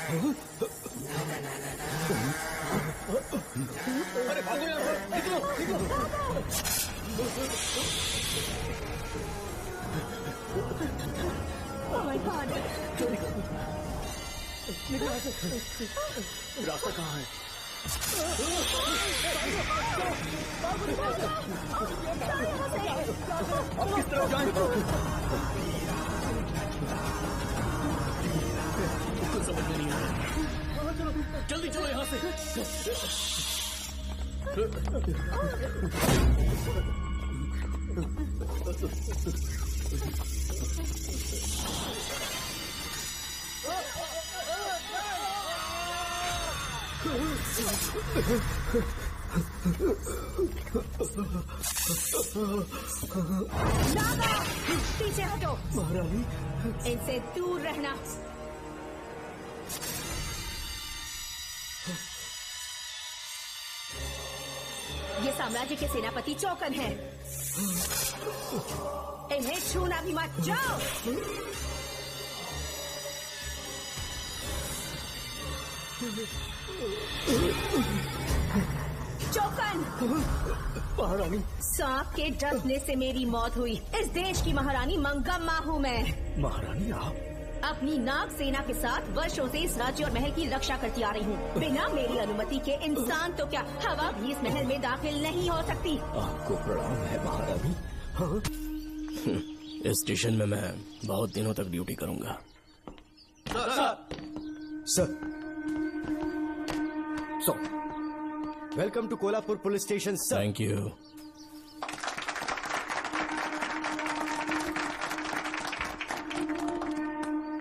अरे भागो यहाँ से, निकलो निकलो। Oh my God! निकलो यहाँ से। रास्ता कहाँ है? अब किस तरफ जाएं? कुछ समझ में नहीं आ रहा। जल्दी चलो यहाँ से। नागा, पीछे हटो। महारानी, इनसे दूर रहना। ये साम्राज्य के सेनापति चौकन हैं। इन्हें छूना भी मत। जाओ। चौकन। महारानी, सांप के डसने से मेरी मौत हुई। इस देश की महारानी मंगम्मा हूँ मैं। महारानी आप अपनी नाग सेना के साथ वर्षों से इस राज्य और महल की रक्षा करती आ रही हूँ। बिना मेरी अनुमति के इंसान तो क्या, हवा भी इस महल में दाखिल नहीं हो सकती। आपको प्रणाम है महारानी। हाँ? इस स्टेशन में मैं बहुत दिनों तक ड्यूटी करूंगा। Sir, welcome to Kolhapur police station sir. Thank you.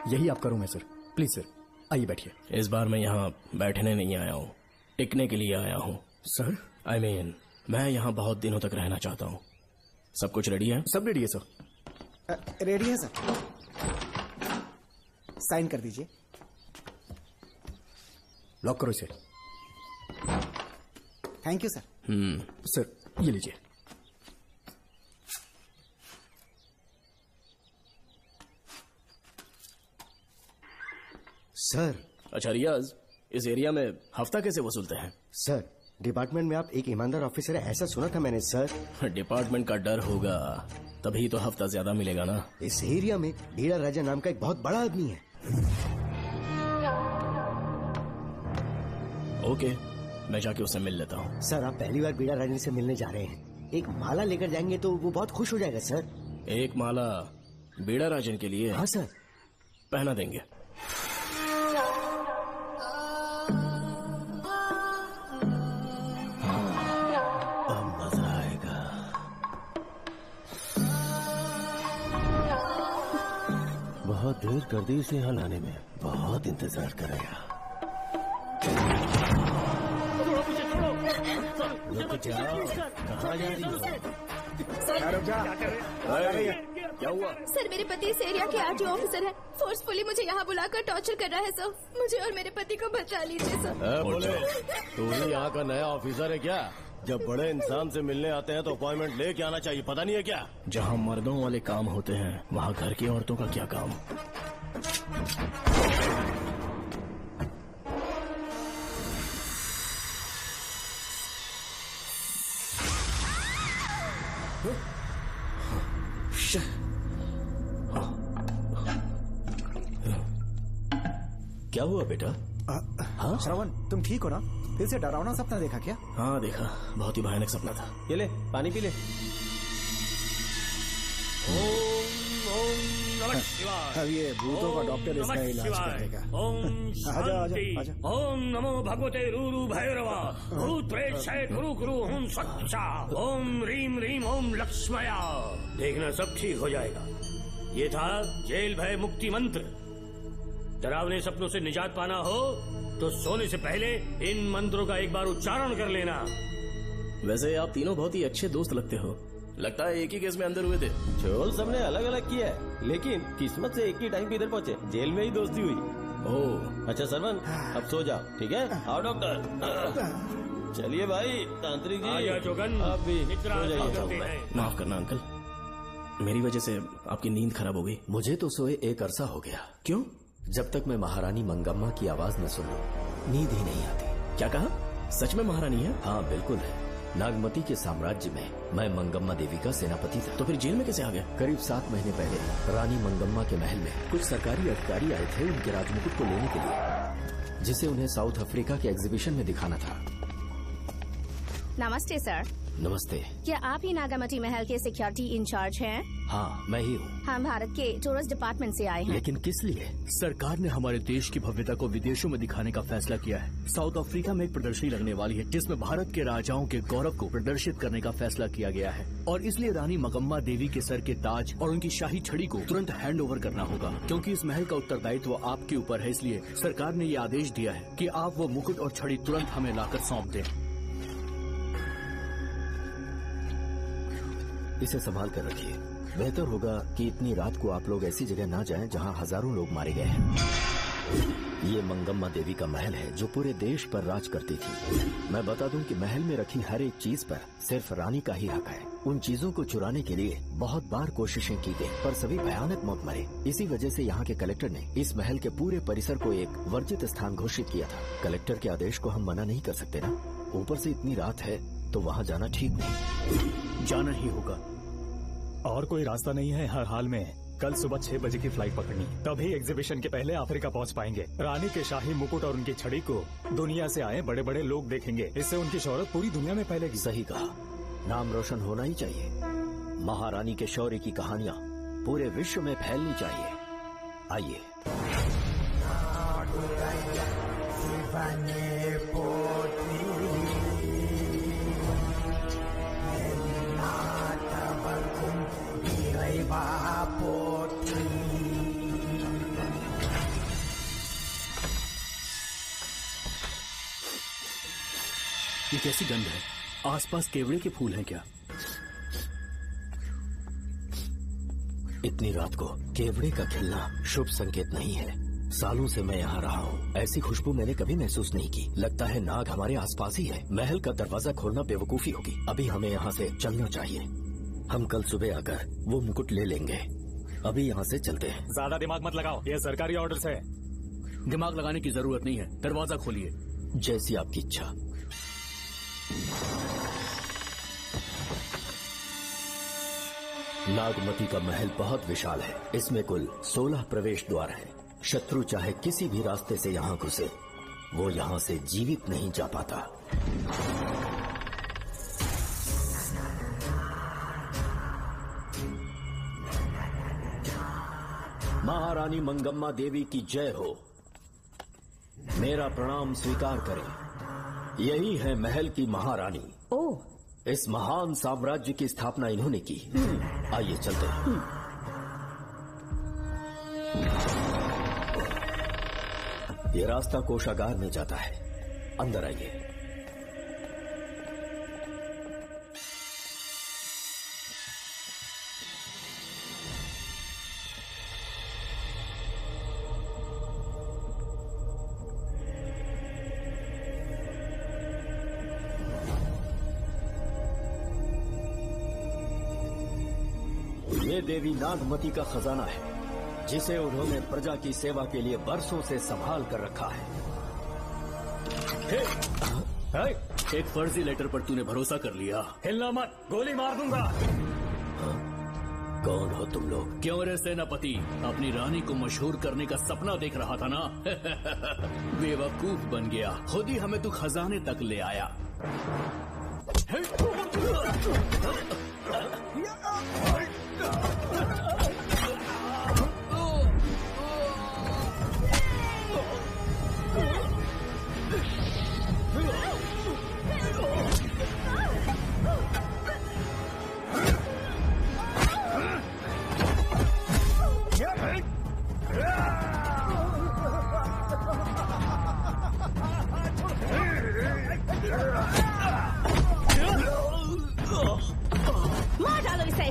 यही आपका रूम है सर। प्लीज सर, आइए बैठिए। इस बार मैं यहाँ बैठने नहीं आया हूँ, टिकने के लिए आया हूँ। सर, I mean, मैं यहाँ बहुत दिनों तक रहना चाहता हूँ। सब कुछ रेडी है? सब रेडी है सर। रेडी है सर। साइन कर दीजिए। लॉक करो इसे। Thank you sir. सर, ये लीजिए। सर। अच्छा रियाज, इस एरिया में हफ्ता कैसे वसूलते हैं? सर, डिपार्टमेंट में आप एक ईमानदार ऑफिसर है ऐसा सुना था मैंने सर। डिपार्टमेंट का डर होगा, तभी तो हफ्ता ज्यादा मिलेगा ना। इस एरिया में बीड़ा राजा नाम का एक बहुत बड़ा आदमी है। ओके, मैं जाके उससे मिल लेता हूँ। सर, आप पहली बार बीड़ा राजा से मिलने जा रहे हैं, एक माला लेकर जाएंगे तो वो बहुत खुश हो जाएगा सर। एक माला बीड़ा राजन के लिए? हाँ सर। पहना देंगे। मजा आएगा। बहुत देर कर दी इसे यहाँ लाने में, बहुत इंतजार करेगा। कहाँ जा रही हो? क्या हुआ? सर, मेरे पति इस एरिया के आरटीओ ऑफिसर हैं। फोर्सफुली मुझे यहाँ बुलाकर टॉर्चर कर रहा है सर। मुझे और मेरे पति को बचा लीजिए सर। बोले, तू ही यहाँ का नया ऑफिसर है क्या? जब बड़े इंसान से मिलने आते हैं तो अपॉइंटमेंट लेके आना चाहिए, पता नहीं है क्या? जहाँ मर्दों वाले काम होते हैं वहाँ घर की औरतों का क्या काम? क्या हुआ बेटा? हाँ श्रवण, तुम ठीक हो ना? फिर से डरावना सपना देखा क्या? हाँ देखा, बहुत ही भयानक सपना था। ये ले, पानी पी ले। अब ये भूतों का डॉक्टर इसका इलाज करेगा। आजा आजा आजा। ओम नमो भगवते रूरू भैरवा भूत प्रेत शैत कुरु कुरु ओम सच्चा ओम रीम रीम ओम लक्ष्मया। देखना सब ठीक हो जाएगा। ये था जेल भय मुक्ति मंत्र। डरावने सपनों से निजात पाना हो तो सोने से पहले इन मंत्रों का एक बार उच्चारण कर लेना। वैसे आप तीनों बहुत ही अच्छे दोस्त लगते हो। लगता है एक ही केस में अंदर हुए थे। झोल सबने अलग अलग किया है, लेकिन किस्मत से एक ही टाइम पे इधर पहुंचे। जेल में ही दोस्ती हुई। ओह अच्छा सरवन, अब सो जाओ, ठीक है? आओ डॉक्टर। चलिए भाई तांत्रिक जी, चौकन आप भी इतना सो जाइए। माफ करना अंकल, मेरी वजह से आपकी नींद खराब हो गई। मुझे तो सोए एक अरसा हो गया। क्यों? जब तक मैं महारानी मंगम्मा की आवाज न सुन लूं, नींद ही नहीं आती। क्या कहा? सच में महारानी है? हाँ बिल्कुल है। नागमती के साम्राज्य में मैं मंगम्मा देवी का सेनापति था। तो फिर जेल में कैसे आ गया? करीब 7 महीने पहले रानी मंगम्मा के महल में कुछ सरकारी अधिकारी आए थे उनके राजमुकुट को लेने के लिए, जिसे उन्हें साउथ अफ्रीका के एग्जीबिशन में दिखाना था। नमस्ते सर। नमस्ते। क्या आप ही नागामती महल के सिक्योरिटी इंचार्ज हैं? हाँ मैं ही हूँ। हम भारत के टूरिस्ट डिपार्टमेंट से आए हैं। लेकिन किस लिए? सरकार ने हमारे देश की भव्यता को विदेशों में दिखाने का फैसला किया है। साउथ अफ्रीका में एक प्रदर्शनी लगने वाली है जिसमें भारत के राजाओं के गौरव को प्रदर्शित करने का फैसला किया गया है, और इसलिए रानी मंगम्मा देवी के सर के ताज और उनकी शाही छड़ी को तुरंत हैंड ओवर करना होगा। क्योंकि इस महल का उत्तरदायित्व आपके ऊपर है, इसलिए सरकार ने ये आदेश दिया है कि आप वो मुकुट और छड़ी तुरंत हमें लाकर सौंप दें। इसे संभाल कर रखिए। बेहतर होगा कि इतनी रात को आप लोग ऐसी जगह ना जाएं जहां हजारों लोग मारे गए हैं। ये मंगम्मा देवी का महल है जो पूरे देश पर राज करती थी। मैं बता दूं कि महल में रखी हर एक चीज पर सिर्फ रानी का ही हक है। उन चीजों को चुराने के लिए बहुत बार कोशिशें की गई, पर सभी भयानक मौत मरे। इसी वजह से यहाँ के कलेक्टर ने इस महल के पूरे परिसर को एक वर्जित स्थान घोषित किया था। कलेक्टर के आदेश को हम मना नहीं कर सकते ना। ऊपर से इतनी रात है तो वहाँ जाना ठीक नहीं। जाना ही होगा। और कोई रास्ता नहीं है हर हाल में। कल सुबह 6 बजे की फ्लाइट पकड़नी, तभी एग्जीबिशन के पहले अफ्रीका पहुंच पाएंगे। रानी के शाही मुकुट और उनकी छड़ी को दुनिया से आए बड़े बड़े लोग देखेंगे। इससे उनकी शोहरत पूरी दुनिया में फैलेगी। सही कहा, नाम रोशन होना ही चाहिए। महारानी के शौर्य की कहानियाँ पूरे विश्व में फैलनी चाहिए। आइए। ये कैसी गंध है? आसपास केवड़े के फूल हैं क्या? इतनी रात को केवड़े का खिलना शुभ संकेत नहीं है। सालों से मैं यहाँ रहा हूँ, ऐसी खुशबू मैंने कभी महसूस नहीं की। लगता है नाग हमारे आसपास ही है। महल का दरवाजा खोलना बेवकूफी होगी। अभी हमें यहाँ से चलना चाहिए। हम कल सुबह आकर वो मुकुट ले लेंगे। अभी यहाँ से चलते हैं। ज्यादा दिमाग मत लगाओ, ये सरकारी ऑर्डर्स है। दिमाग लगाने की जरूरत नहीं है। दरवाजा खोलिए। जैसी आपकी इच्छा। नागमती का महल बहुत विशाल है। इसमें कुल 16 प्रवेश द्वार हैं। शत्रु चाहे किसी भी रास्ते से यहाँ घुसे, वो यहाँ से जीवित नहीं जा पाता। महारानी मंगम्मा देवी की जय हो। मेरा प्रणाम स्वीकार करें। यही है महल की महारानी। ओह, इस महान साम्राज्य की स्थापना इन्होंने की। आइए चलते हैं। ये रास्ता कोषागार में जाता है। अंदर आइए। ये देवी नागमती का खजाना है, जिसे उन्होंने प्रजा की सेवा के लिए बरसों से संभाल कर रखा है। एक फर्जी लेटर पर तूने भरोसा कर लिया। हिलना मत, गोली मार दूंगा। कौन हो तुम लोग? क्यों रे सेनापति, अपनी रानी को मशहूर करने का सपना देख रहा था ना? बेवकूफ बन गया। खुद ही हमें तू खजाने तक ले आया। मार डालो इसे।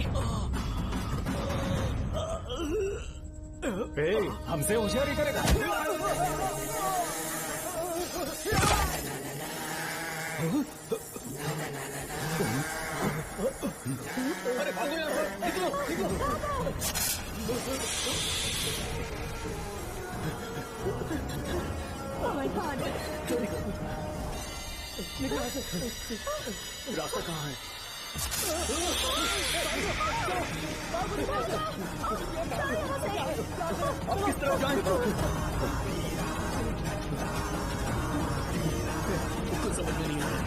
हमसे होशियारी करेगा। अरे भागो यहाँ से, निकलो, निकलो। रास्ता कहाँ है? अब किस तरफ जाएं? कुछ समझ में नहीं आ रहा।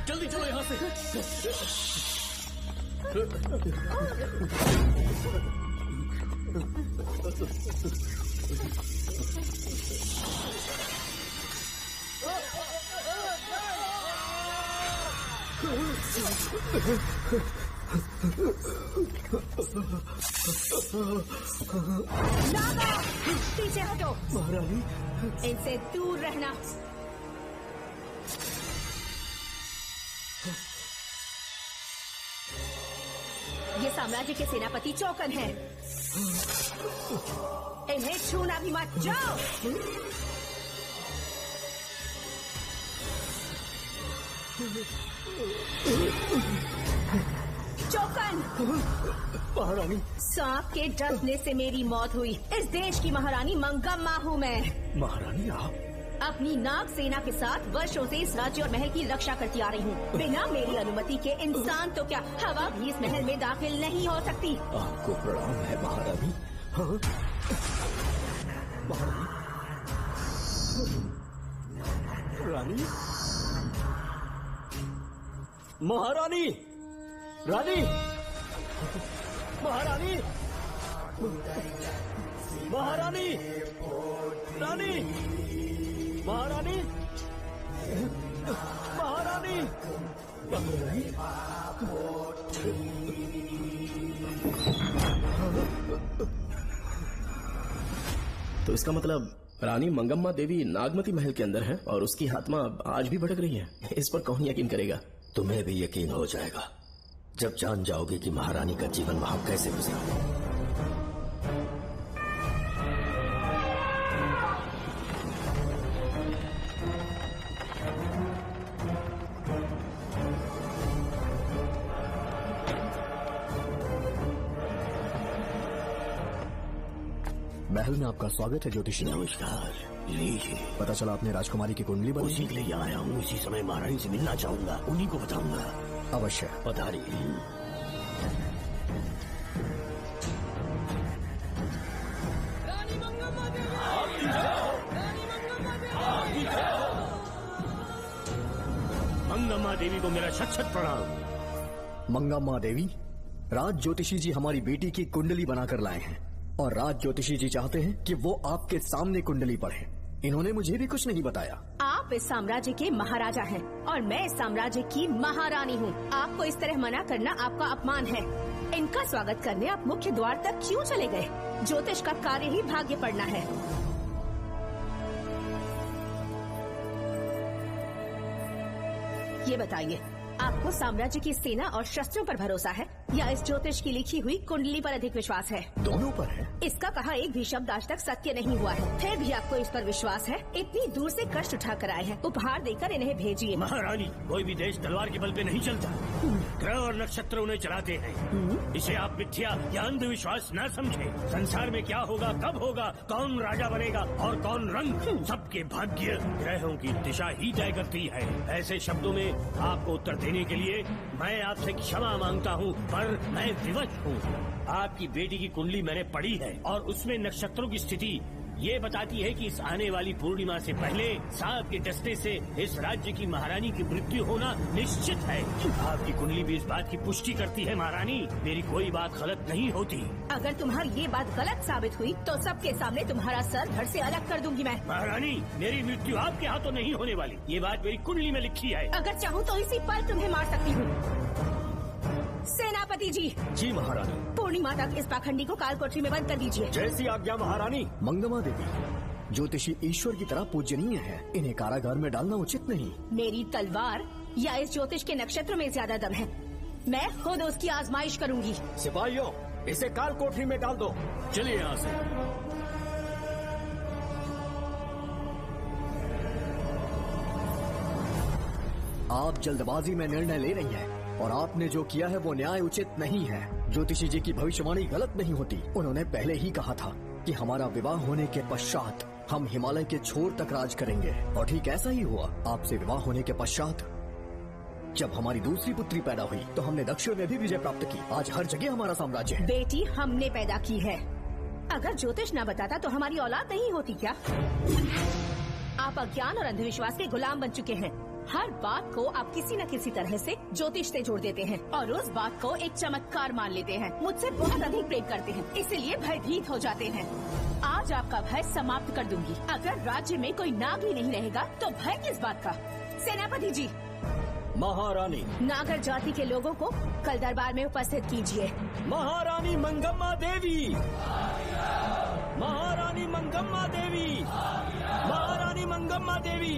जल्दी चलो यहाँ से। नागा, पीछे हटो। महारानी, इनसे दूर रहना। ये साम्राज्य के सेनापति चौकन हैं। इन्हें छूना भी मत। जाओ। चौकन। महारानी, सांप के डसने से मेरी मौत हुई। इस देश की महारानी मंगम्मा हूँ मैं। महारानी आप अपनी नाग सेना के साथ वर्षों से इस राज्य और महल की रक्षा करती आ रही हूँ। बिना मेरी अनुमति के इंसान तो क्या हवा भी इस महल में दाखिल नहीं हो सकती। आपको प्रणाम है महारानी। हाँ? महारानी, रानी, महारानी, रानी, महारानी, महारानी, रानी, महारानी, महारानी, तो इसका मतलब रानी मंगम्मा देवी नागमती महल के अंदर है और उसकी आत्मा आज भी भटक रही है। इस पर कौन यकीन करेगा? तुम्हें भी यकीन हो जाएगा जब जान जाओगे कि महारानी का जीवन वहां कैसे गुजरा। महल में आपका स्वागत है ज्योतिषी। नमस्कार, लीजिए। पता चला आपने राजकुमारी की कुंडली बदली। उसी के लिए आया हूँ। इसी समय महारानी से मिलना चाहूंगा, उन्हीं को बताऊंगा। अवश्य पधारिए। मंगम्मा देवी को मेरा शत शत प्रणाम। मंगम्मा देवी, राज ज्योतिषी जी हमारी बेटी की कुंडली बनाकर लाए हैं और राज ज्योतिषी जी चाहते हैं कि वो आपके सामने कुंडली पढ़े। इन्होंने मुझे भी कुछ नहीं बताया। आप इस साम्राज्य के महाराजा हैं और मैं इस साम्राज्य की महारानी हूँ। आपको इस तरह मना करना आपका अपमान है। इनका स्वागत करने आप मुख्य द्वार तक क्यों चले गए? ज्योतिष का कार्य ही भाग्य पढ़ना है। ये बताइए, आपको साम्राज्य की सेना और शस्त्रों पर भरोसा है या इस ज्योतिष की लिखी हुई कुंडली पर अधिक विश्वास है? दोनों पर है। इसका कहा एक भी शब्द आज तक सत्य नहीं हुआ है, फिर भी आपको इस पर विश्वास है? इतनी दूर से कष्ट उठा कर आए हैं, उपहार देकर इन्हें भेजिए। महारानी, कोई भी देश तलवार के बल पे नहीं चलता। ग्रह और नक्षत्र उन्हें चलाते हैं। इसे आप मिथ्या या अंधविश्वास न समझे। संसार में क्या होगा, कब होगा, कौन राजा बनेगा और कौन रंग, सबके भाग्य ग्रहों की दिशा ही तय करती है। ऐसे शब्दों में आपको उत्तर देने के लिए मैं आपसे क्षमा मांगता हूँ, पर मैं विवश हूँ। आपकी बेटी की कुंडली मैंने पढ़ी है और उसमें नक्षत्रों की स्थिति ये बताती है कि इस आने वाली पूर्णिमा से पहले सांप के डसने से इस राज्य की महारानी की मृत्यु होना निश्चित है। आपकी कुंडली भी इस बात की पुष्टि करती है। महारानी, मेरी कोई बात गलत नहीं होती। अगर तुम्हारी ये बात गलत साबित हुई तो सबके सामने तुम्हारा सर धड़ से अलग कर दूंगी मैं। महारानी, मेरी मृत्यु आपके हाथों नहीं होने वाली, ये बात मेरी कुंडली में लिखी है। अगर चाहूँ तो इसी पल तुम्हें मार सकती हूँ। सेनापति जी। जी महारानी। पूर्णिमा तक इस पाखंडी को काल कोठरी में बंद कर दीजिए। जैसी आज्ञा महारानी। मंगम्मा देवी, ज्योतिषी ईश्वर की तरह पूजनीय है, इन्हें कारागार में डालना उचित नहीं। मेरी तलवार या इस ज्योतिष के नक्षत्र में ज्यादा दम है। मैं खुद उसकी आजमाइश करूंगी। सिपाहियों, इसे काल कोठरी में डाल दो। चलिए यहाँ से। आप जल्दबाजी में निर्णय ले रही हैं और आपने जो किया है वो न्याय उचित नहीं है। ज्योतिषी जी की भविष्यवाणी गलत नहीं होती। उन्होंने पहले ही कहा था कि हमारा विवाह होने के पश्चात हम हिमालय के छोर तक राज करेंगे। और ठीक ऐसा ही हुआ। आपसे विवाह होने के पश्चात जब हमारी दूसरी पुत्री पैदा हुई तो हमने दक्षिण में भी विजय प्राप्त की। आज हर जगह हमारा साम्राज्य है। बेटी हमने पैदा की है। अगर ज्योतिष न बताता तो हमारी औलाद नहीं होती क्या? आप अज्ञान और अंधविश्वास के गुलाम बन चुके हैं। हर बात को आप किसी न किसी तरह से ज्योतिष से जोड़ देते हैं और उस बात को एक चमत्कार मान लेते हैं। मुझसे बहुत अधिक प्रेम करते हैं, इसीलिए भयभीत हो जाते हैं। आज आपका भय समाप्त कर दूंगी। अगर राज्य में कोई नाग ही नहीं रहेगा तो भय किस बात का? सेनापति जी। महारानी। नागर जाति के लोगों को कल दरबार में उपस्थित कीजिए। महारानी मंगम्मा देवी। महारानी मंगम्मा देवी। महारानी मंगम्मा देवी।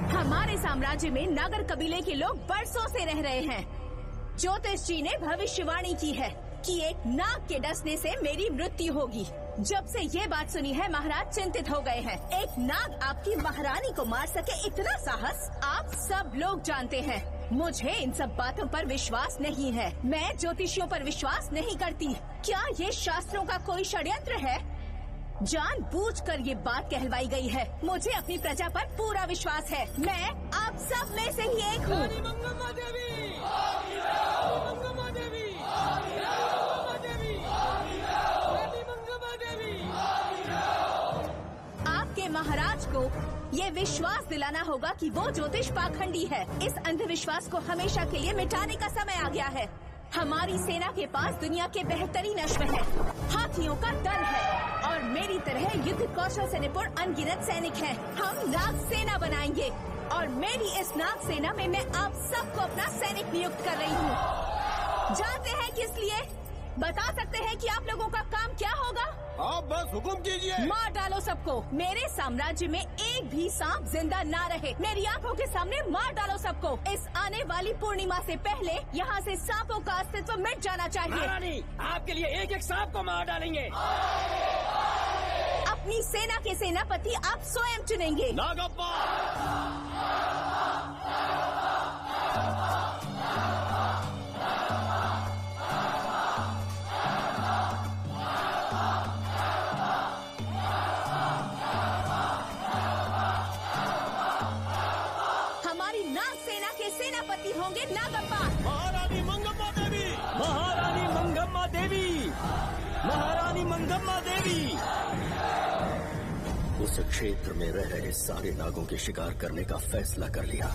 हमारे साम्राज्य में नागर कबीले के लोग बरसों से रह रहे हैं। ज्योतिष जी ने भविष्यवाणी की है कि एक नाग के डसने से मेरी मृत्यु होगी। जब से ये बात सुनी है महाराज चिंतित हो गए हैं। एक नाग आपकी महारानी को मार सके इतना साहस आप सब लोग जानते हैं। मुझे इन सब बातों पर विश्वास नहीं है। मैं ज्योतिषियों पर विश्वास नहीं करती। क्या ये शास्त्रों का कोई षड्यंत्र है? जानबूझकर ये बात कहलवाई गई है। मुझे अपनी प्रजा पर पूरा विश्वास है। मैं आप सब में से ही एक हूँ। मंगम्मा देवी। मंगम्मा देवी। आपके महाराज को ये विश्वास दिलाना होगा कि वो ज्योतिष पाखंडी है। इस अंधविश्वास को हमेशा के लिए मिटाने का समय आ गया है। हमारी सेना के पास दुनिया के बेहतरीन अश्व है, हाथियों का दल है और मेरी तरह युद्ध कौशल से निपुण अनगिनत सैनिक हैं। हम नाग सेना बनाएंगे और मेरी इस नाग सेना में मैं आप सबको अपना सैनिक नियुक्त कर रही हूँ। जानते हैं किस लिए? बता सकते हैं कि आप लोगों का काम क्या होगा? आप बस हुक्म कीजिए। मार डालो सबको। मेरे साम्राज्य में एक भी सांप जिंदा ना रहे। मेरी आंखों के सामने मार डालो सबको। इस आने वाली पूर्णिमा से पहले यहाँ से सांपों का अस्तित्व मिट जाना चाहिए। महारानी, आपके लिए एक एक सांप को मार डालेंगे। अपनी सेना के सेनापति आप स्वयं चुनेंगे। नागप्पा। सेनापति होंगे नागप्पा। महारानी मंगम्मा देवी। महारानी मंगम्मा देवी। महारानी मंगम्मा देवी। उस क्षेत्र में रह रहे सारे नागों के शिकार करने का फैसला कर लिया।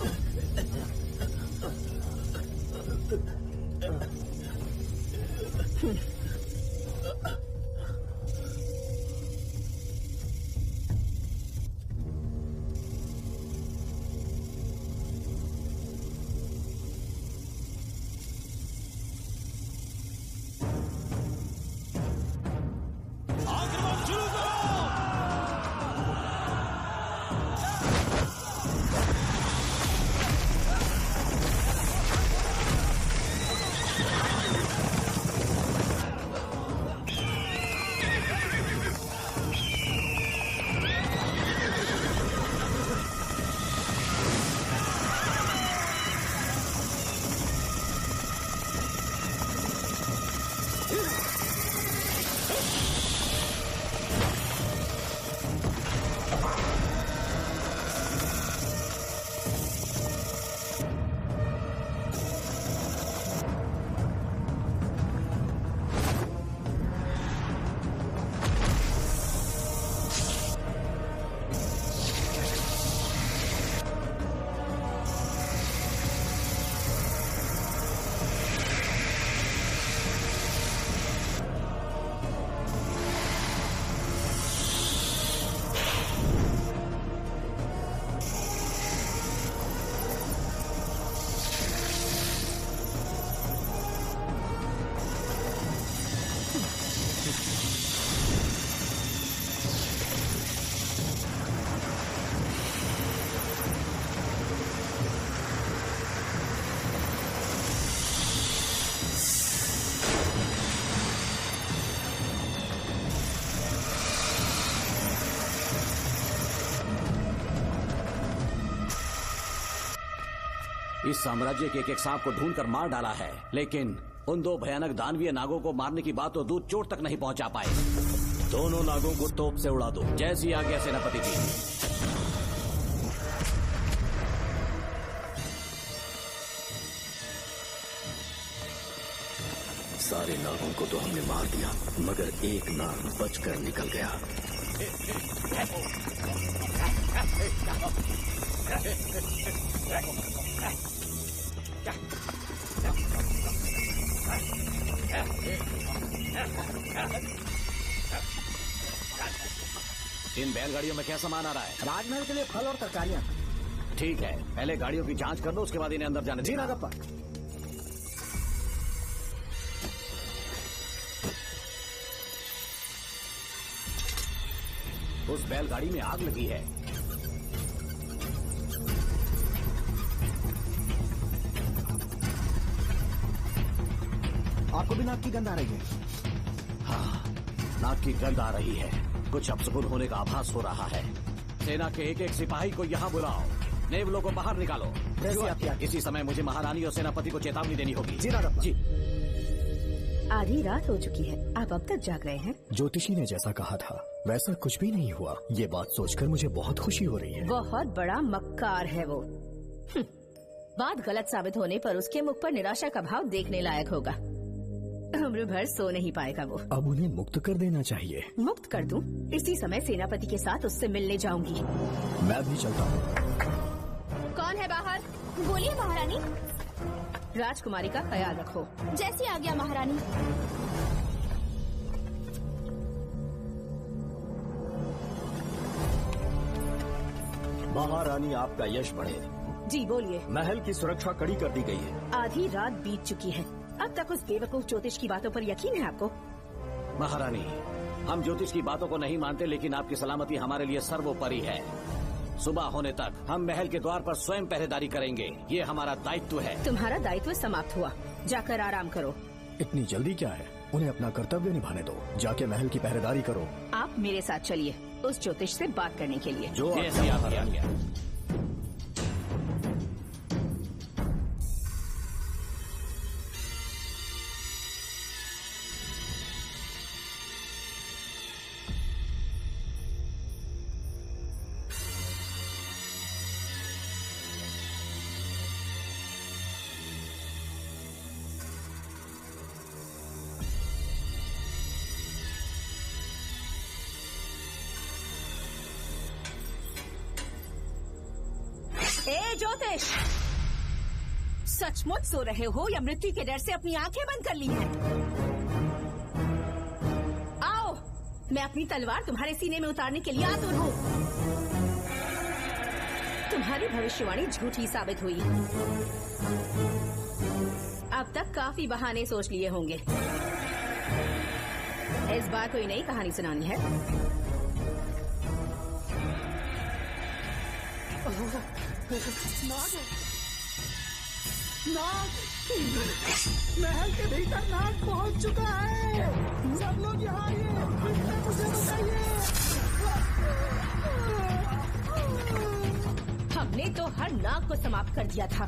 इस साम्राज्य के एक सांप को ढूंढकर मार डाला है, लेकिन उन दो भयानक दानवीय नागों को मारने की बात तो दूर चोट तक नहीं पहुंचा पाए। दोनों नागों को तोप से उड़ा दो। जैसी आज्ञा सेनापति जी। सारे नागों को तो हमने मार दिया, मगर एक नाग बचकर निकल गया। इन बैलगाड़ियों में क्या सामान आ रहा है? राजमहल के लिए फल और तरकारियां। ठीक है, पहले गाड़ियों की जांच कर लो, उसके बाद इन्हें अंदर जाने जी देना। नागप्पा। उस बैलगाड़ी में आग लगी है। आपको भी नाक की गंध आ रही है? हाँ, नाक की गंध आ रही है। कुछ अपशकुन होने का आभास हो रहा है। सेना के एक एक सिपाही को यहाँ बुलाओ, नेवलों को बाहर निकालो। जैसी आपकी आज्ञा। इसी समय मुझे महारानी और सेनापति को चेतावनी देनी होगी। जी नागप्पा। जी। आधी रात हो चुकी है, आप अब तक जाग रहे हैं? ज्योतिषी ने जैसा कहा था वैसा कुछ भी नहीं हुआ। ये बात सोचकर मुझे बहुत खुशी हो रही है। बहुत बड़ा मक्कार है वो। बात गलत साबित होने पर उसके मुख पर निराशा का भाव देखने लायक होगा। उम्र भर सो नहीं पाएगा वो। अब उन्हें मुक्त कर देना चाहिए। मुक्त कर दूं? इसी समय सेनापति के साथ उससे मिलने जाऊंगी। मैं भी चलता हूँ। कौन है बाहर? बोलिए महारानी। राजकुमारी का ख्याल रखो। जैसी आज्ञा महारानी। महारानी, आपका यश बढ़े। जी बोलिए। महल की सुरक्षा कड़ी कर दी गई है। आधी रात बीत चुकी है, अब तक उस बेवकूफ ज्योतिष की बातों पर यकीन है आपको? महारानी, हम ज्योतिष की बातों को नहीं मानते, लेकिन आपकी सलामती हमारे लिए सर्वोपरि है। सुबह होने तक हम महल के द्वार पर स्वयं पहरेदारी करेंगे, ये हमारा दायित्व है। तुम्हारा दायित्व समाप्त हुआ, जाकर आराम करो। इतनी जल्दी क्या है? उन्हें अपना कर्तव्य निभाने दो। जाके महल की पहरेदारी करो। आप मेरे साथ चलिए उस ज्योतिष से बात करने के लिए। जो ऐसी आपकी आज्ञा। ए ज्योतिष, सचमुच सो रहे हो या मृत्यु के डर से अपनी आंखें बंद कर ली हैं? आओ, मैं अपनी तलवार तुम्हारे सीने में उतारने के लिए आतुर हूँ। तुम्हारी भविष्यवाणी झूठी साबित हुई। अब तक काफी बहाने सोच लिए होंगे। इस बार कोई नई कहानी सुनानी है? नाग! महल के भीतर नाग पहुंच चुका है। सब लोग यहाँ आइए, मुझे बताइए। हमने तो हर नाग को समाप्त कर दिया था।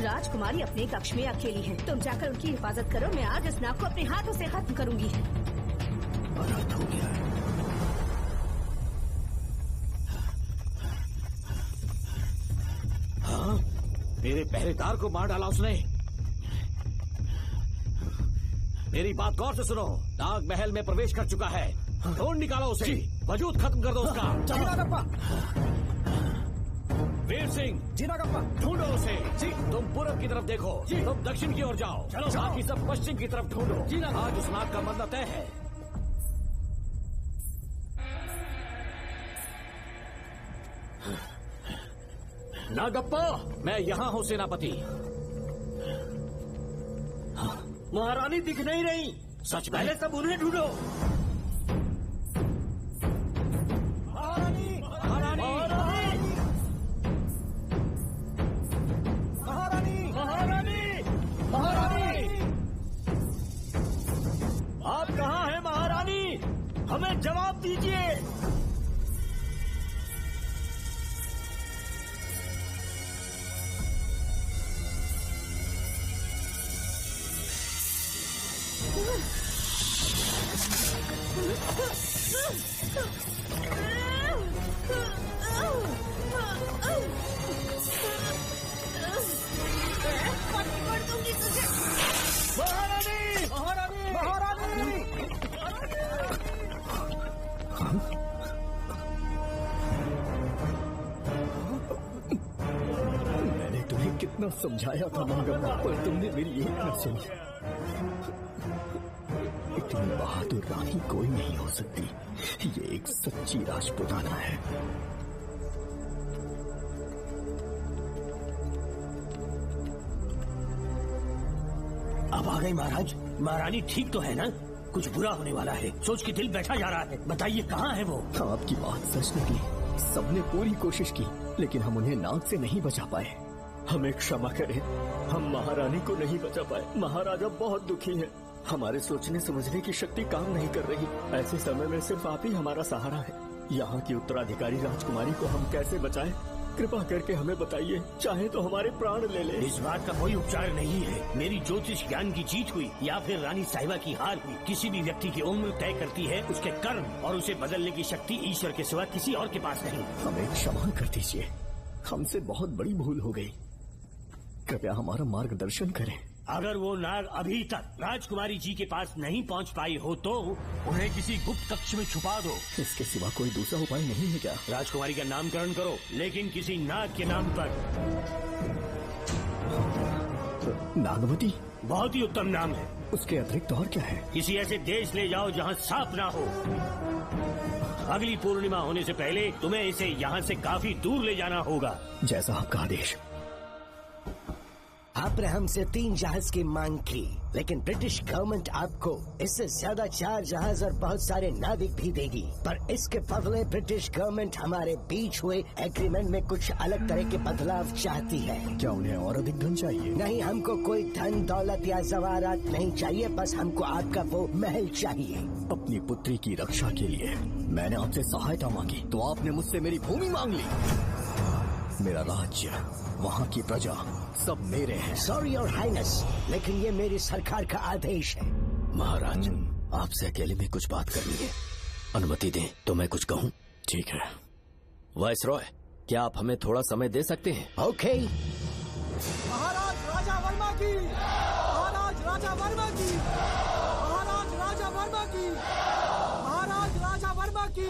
राजकुमारी अपने कक्ष में अकेली है, तुम जाकर उनकी हिफाजत करो। मैं आज इस नाग को अपने हाथों से खत्म करूंगी। अनर्थ हो गया है। हाँ, मेरे पहरेदार को मार डाला उसने। मेरी बात गौर से सुनो, नाग महल में प्रवेश कर चुका है। ढूंढ निकालो उसे, वजूद खत्म कर दो उसका। जी नागप्पा। वीर सिंह, जी नागप्पा। ढूंढो उसे। जी, तुम पूरब की तरफ देखो, तुम दक्षिण की ओर जाओ। चलो, बाकी सब पश्चिम की तरफ ढूंढो। जी आज उस नाग का मरना तय है। नागप्पा, मैं यहाँ हूँ सेनापति। महारानी दिख नहीं रही। सच में? पहले सब उन्हें ढूंढो। महारानी! महारानी! महारानी! महारानी! महारानी! आप कहाँ हैं महारानी? हमें जवाब दीजिए। मैंने तुम्हें कितना समझाया था मंगम्मा, पर तुमने मेरी एक न सुनी। इतनी बहादुर रानी कोई नहीं हो सकती। ये एक सच्ची राजपुताना है। अब आ गई महाराज। महारानी ठीक तो है ना? कुछ बुरा होने वाला है, सोच के दिल बैठा जा रहा है। बताइए कहाँ है वो? आपकी बात सच निकली। सबने पूरी कोशिश की, लेकिन हम उन्हें नाग से नहीं बचा पाए। हमें क्षमा करें, हम महारानी को नहीं बचा पाए। महाराजा बहुत दुखी है। हमारे सोचने समझने की शक्ति काम नहीं कर रही। ऐसे समय में सिर्फ आप ही हमारा सहारा है। यहाँ की उत्तराधिकारी राजकुमारी को हम कैसे बचाएं? कृपा करके हमें बताइए, चाहे तो हमारे प्राण ले ले। इस बात का कोई उपचार नहीं है। मेरी ज्योतिष ज्ञान की जीत हुई या फिर रानी साहिबा की हार हुई, किसी भी व्यक्ति की उम्र तय करती है उसके कर्म, और उसे बदलने की शक्ति ईश्वर के सिवा किसी और के पास नहीं। हमें क्षमा कर दीजिए, हमसे बहुत बड़ी भूल हो गई। कृपया हमारा मार्गदर्शन करें। अगर वो नाग अभी तक राजकुमारी जी के पास नहीं पहुंच पाई हो तो उन्हें किसी गुप्त कक्ष में छुपा दो। इसके सिवा कोई दूसरा उपाय नहीं है क्या? राजकुमारी का नामकरण करो, लेकिन किसी नाग के नाम पर। नागवती बहुत ही उत्तम नाम है। उसके अतिरिक्त और क्या है? किसी ऐसे देश ले जाओ जहाँ सांप ना हो। अगली पूर्णिमा होने से पहले तुम्हें इसे यहाँ से काफी दूर ले जाना होगा। जैसा आपका आदेश। आपने हमसे 3 जहाज की मांग की, लेकिन ब्रिटिश गवर्नमेंट आपको इससे ज्यादा 4 जहाज और बहुत सारे नाविक भी देगी। पर इसके बदले ब्रिटिश गवर्नमेंट हमारे बीच हुए एग्रीमेंट में कुछ अलग तरह के बदलाव चाहती है। क्या उन्हें और अधिक धन चाहिए? नहीं, हमको कोई धन दौलत या जवाहरात नहीं चाहिए, बस हमको आपका वो महल चाहिए। अपनी पुत्री की रक्षा के लिए मैंने आपसे सहायता मांगी तो आपने मुझसे मेरी भूमि मांग ली। मेरा राज्य, वहाँ की प्रजा सब मेरे हैं। सॉरी योर हाइनेस, लेकिन ये मेरी सरकार का आदेश है। महाराज, आपसे अकेले में कुछ बात करनी है। अनुमति दें तो मैं कुछ कहूँ? ठीक है। वाइसरॉय, क्या आप हमें थोड़ा समय दे सकते हैं? ओके। महाराज राजा वर्मा की, महाराज राजा वर्मा की, महाराज राजा वर्मा की, महाराज राजा वर्मा की।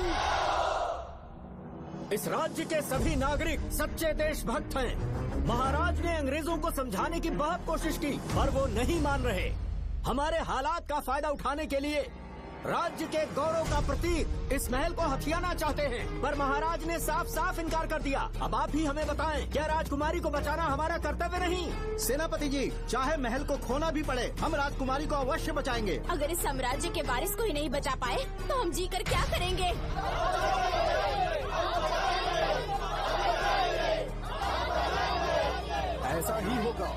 इस राज्य के सभी नागरिक सच्चे देशभक्त हैं। महाराज ने अंग्रेजों को समझाने की बहुत कोशिश की, पर वो नहीं मान रहे। हमारे हालात का फायदा उठाने के लिए राज्य के गौरव का प्रतीक इस महल को हथियाना चाहते हैं, पर महाराज ने साफ साफ इनकार कर दिया। अब आप ही हमें बताएं, क्या राजकुमारी को बचाना हमारा कर्तव्य नहीं? सेनापति जी, चाहे महल को खोना भी पड़े, हम राजकुमारी को अवश्य बचाएंगे। अगर इस साम्राज्य के वारिस को ही नहीं बचा पाए तो हम जीकर क्या करेंगे? ऐसा ही होगा।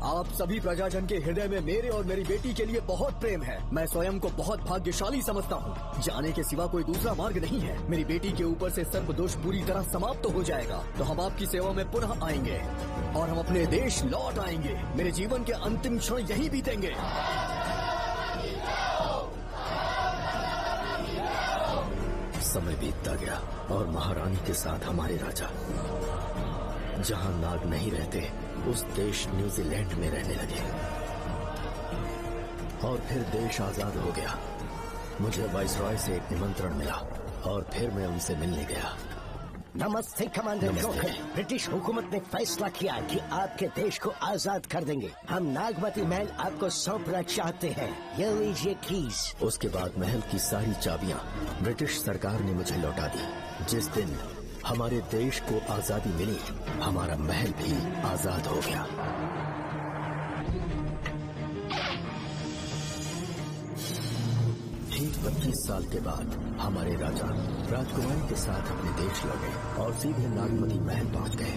आप सभी प्रजाजन के हृदय में मेरे और मेरी बेटी के लिए बहुत प्रेम है। मैं स्वयं को बहुत भाग्यशाली समझता हूँ। जाने के सिवा कोई दूसरा मार्ग नहीं है। मेरी बेटी के ऊपर से सर्पदोष पूरी तरह समाप्त हो जाएगा तो हम आपकी सेवा में पुनः आएंगे और हम अपने देश लौट आएंगे। मेरे जीवन के अंतिम क्षण यही बीतेंगे। समय बीतता गया और महारानी के साथ हमारे राजा जहाँ नाग नहीं रहते उस देश न्यूजीलैंड में रहने लगे और फिर देश आजाद हो गया। मुझे वाइसरॉय से एक निमंत्रण मिला और फिर मैं उनसे मिलने गया। नमस्ते कमांडर जोकर। ब्रिटिश हुकूमत ने फैसला किया कि आपके देश को आजाद कर देंगे। हम नागवती महल आपको सौंपना चाहते हैं। ये लीजिए कीज। उसके बाद महल की सारी चाबियां ब्रिटिश सरकार ने मुझे लौटा दी। जिस दिन हमारे देश को आजादी मिली, हमारा महल भी आजाद हो गया। ठीक 32 साल के बाद हमारे राजा राजकुमारी के साथ अपने देश लौटे और सीधे नागमती महल पहुंच गए।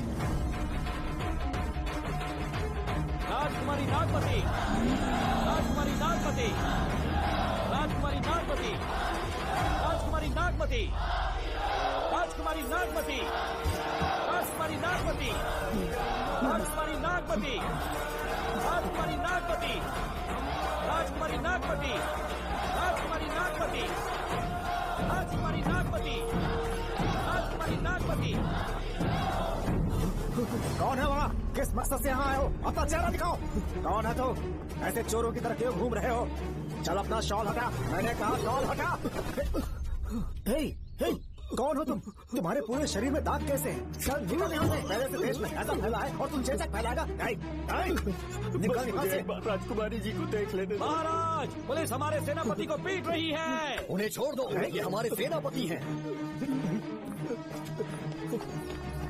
राजकुमारी नागमती, राजकुमारी नागमती, राजकुमारी नागमती, राजकुमारी नागमती, राजकुमारी नागमती, राजकुमारी नागमती, राजकुमारी नागमती, राजकुमारी नागमती, राजकुमारी नागमती, राजकुमारी नागमती, किस मकसद से यहाँ आए हो? अपना चेहरा दिखाओ। कौन है तो? ऐसे चोरों की तरह क्यों घूम रहे हो? चल अपना शॉल हटा। मैंने कहा शॉल हटा। हे, हे, कौन हो तुम? तुम्हारे पूरे शरीर में दाग कैसे हैं? चल निकल यहाँ से। पहले से देश में ऐसा फैला है और तुम चेचक फैलाएगा। निकल यहाँ से। राजकुमारी जी को देख लेने दो। महाराज, पुलिस हमारे सेनापति को पीट रही है। उन्हें छोड़ दो, ये हमारे सेनापति हैं।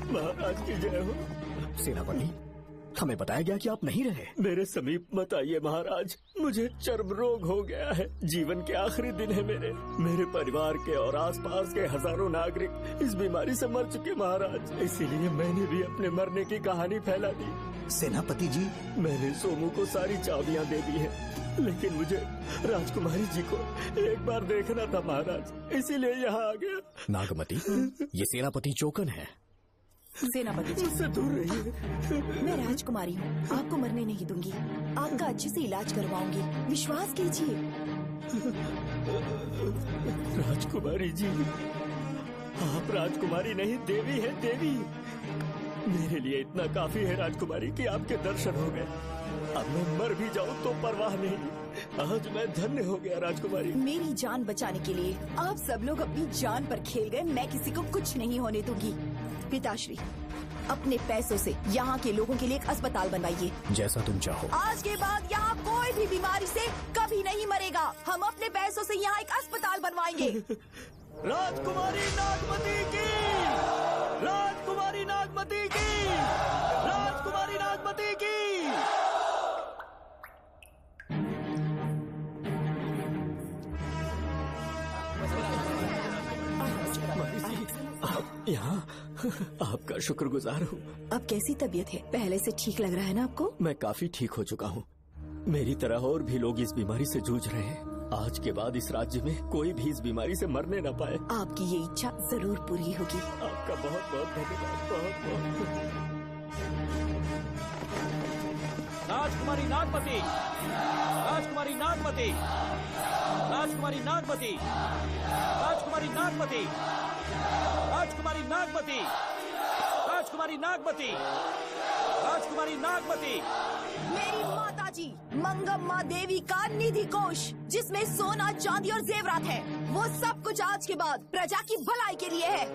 महाराज की जय हो। सेनापति, हमें बताया गया कि आप नहीं रहे। मेरे समीप मत आइए महाराज, मुझे चर्म रोग हो गया है। जीवन के आखिरी दिन है मेरे परिवार के और आसपास के हजारों नागरिक इस बीमारी से मर चुके महाराज। इसीलिए मैंने भी अपने मरने की कहानी फैला दी। सेनापति जी, मैंने सोमू को सारी चाबियां दे दी है, लेकिन मुझे राजकुमारी जी को एक बार देखना था महाराज, इसीलिए यहाँ आ गया। नागमती, ये सेनापति चोकन है। सेनापति जी, मुझसे दूर रहिए। मैं राजकुमारी हूँ, आपको मरने नहीं दूंगी। आपका अच्छे से इलाज करवाऊंगी, विश्वास कीजिए। राजकुमारी जी, आप राजकुमारी नहीं देवी है, देवी। मेरे लिए इतना काफी है राजकुमारी कि आपके दर्शन हो गए। अब मैं मर भी जाऊँ तो परवाह नहीं। आज मैं धन्य हो गया राजकुमारी। मेरी जान बचाने के लिए आप सब लोग अपनी जान पर खेल गए। मैं किसी को कुछ नहीं होने दूंगी। पिताश्री, अपने पैसों से यहाँ के लोगों के लिए एक अस्पताल बनवाइए। जैसा तुम चाहो। आज के बाद यहाँ कोई भी बीमारी से कभी नहीं मरेगा। हम अपने पैसों से यहाँ एक अस्पताल बनवाएंगे। राजकुमारी नागमती की, राजकुमारी नागमती की, राजकुमारी नागमती की। यहाँ आपका शुक्रगुजार हूँ। अब कैसी तबीयत है? पहले से ठीक लग रहा है ना आपको? मैं काफी ठीक हो चुका हूँ। मेरी तरह और भी लोग इस बीमारी से जूझ रहे हैं। आज के बाद इस राज्य में कोई भी इस बीमारी से मरने न पाए। आपकी ये इच्छा जरूर पूरी होगी। आपका बहुत बहुत धन्यवाद, बहुत बहुत। राजकुमारी नागमती, राजकुमारी नागमती, राजकुमारी नागमती, राजकुमारी नागमती, राजकुमारी नागमती, राजकुमारी नागमती, राजकुमारी नागमती। मेरी माता जी मंगम्मा देवी का निधि कोष, जिसमें सोना, चांदी और जेवरात है, वो सब कुछ आज के बाद प्रजा की भलाई के लिए है।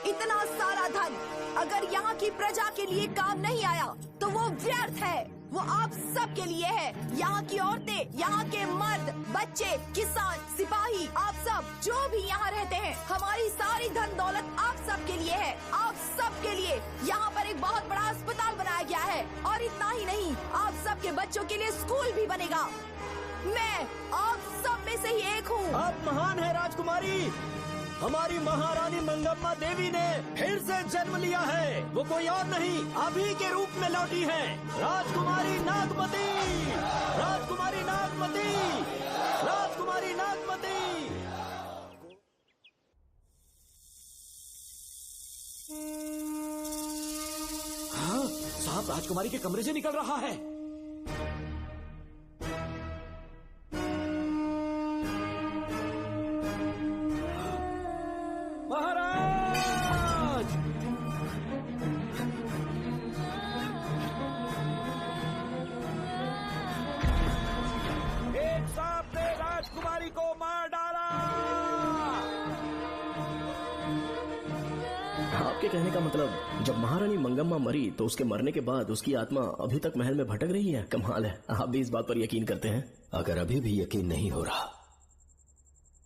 इतना सारा धन अगर यहाँ की प्रजा के लिए काम नहीं आया तो वो व्यर्थ है। वो आप सब के लिए है। यहाँ की औरतें, यहाँ के मर्द, बच्चे, किसान, सिपाही, आप सब जो भी यहाँ रहते हैं, हमारी सारी धन दौलत आप सब के लिए है। आप सब के लिए यहाँ पर एक बहुत बड़ा अस्पताल बनाया गया है। और इतना ही नहीं, आप सब के बच्चों के लिए स्कूल भी बनेगा। मैं आप सब में से ही एक हूँ। आप महान है राजकुमारी। हमारी महारानी मंगम्मा देवी ने फिर से जन्म लिया है। वो कोई और नहीं, आप ही के रूप में लौटी है। राजकुमारी नागमती, राजकुमारी नागमती, राजकुमारी नागमती। हाँ, साहब राजकुमारी के कमरे से निकल रहा है। महाराज! एक सांप ने राजकुमारी को मार डाला। आपके कहने का मतलब जब महारानी मंगम्मा मरी तो उसके मरने के बाद उसकी आत्मा अभी तक महल में भटक रही है? कमाल है, आप भी इस बात पर यकीन करते हैं? अगर अभी भी यकीन नहीं हो रहा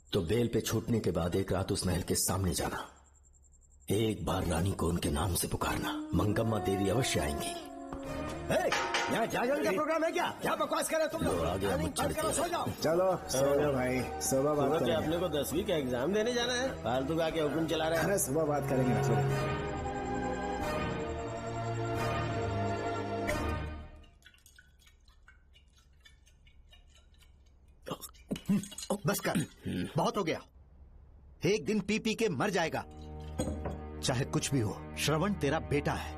तो बेल पे छूटने के बाद एक रात उस महल के सामने जाना, एक बार रानी को उनके नाम से पुकारना, मंगम्मा देवी अवश्य आएंगी। यहाँ जागरण का प्रोग्राम है क्या? क्या बकवास कर रहे तुम लोग? आगे मत चढ़ते। सो जाओ। चलो सो जाओ भाई, सुबह बात करेंगे। अपने को 10वीं का एग्जाम देने जाना है, फालतू का क्या हुक्म चला रहे हैं? अरे सुबह बात करेंगे। बस कर, बहुत हो गया। एक दिन पी पी के मर जाएगा। चाहे कुछ भी हो, श्रवण तेरा बेटा है।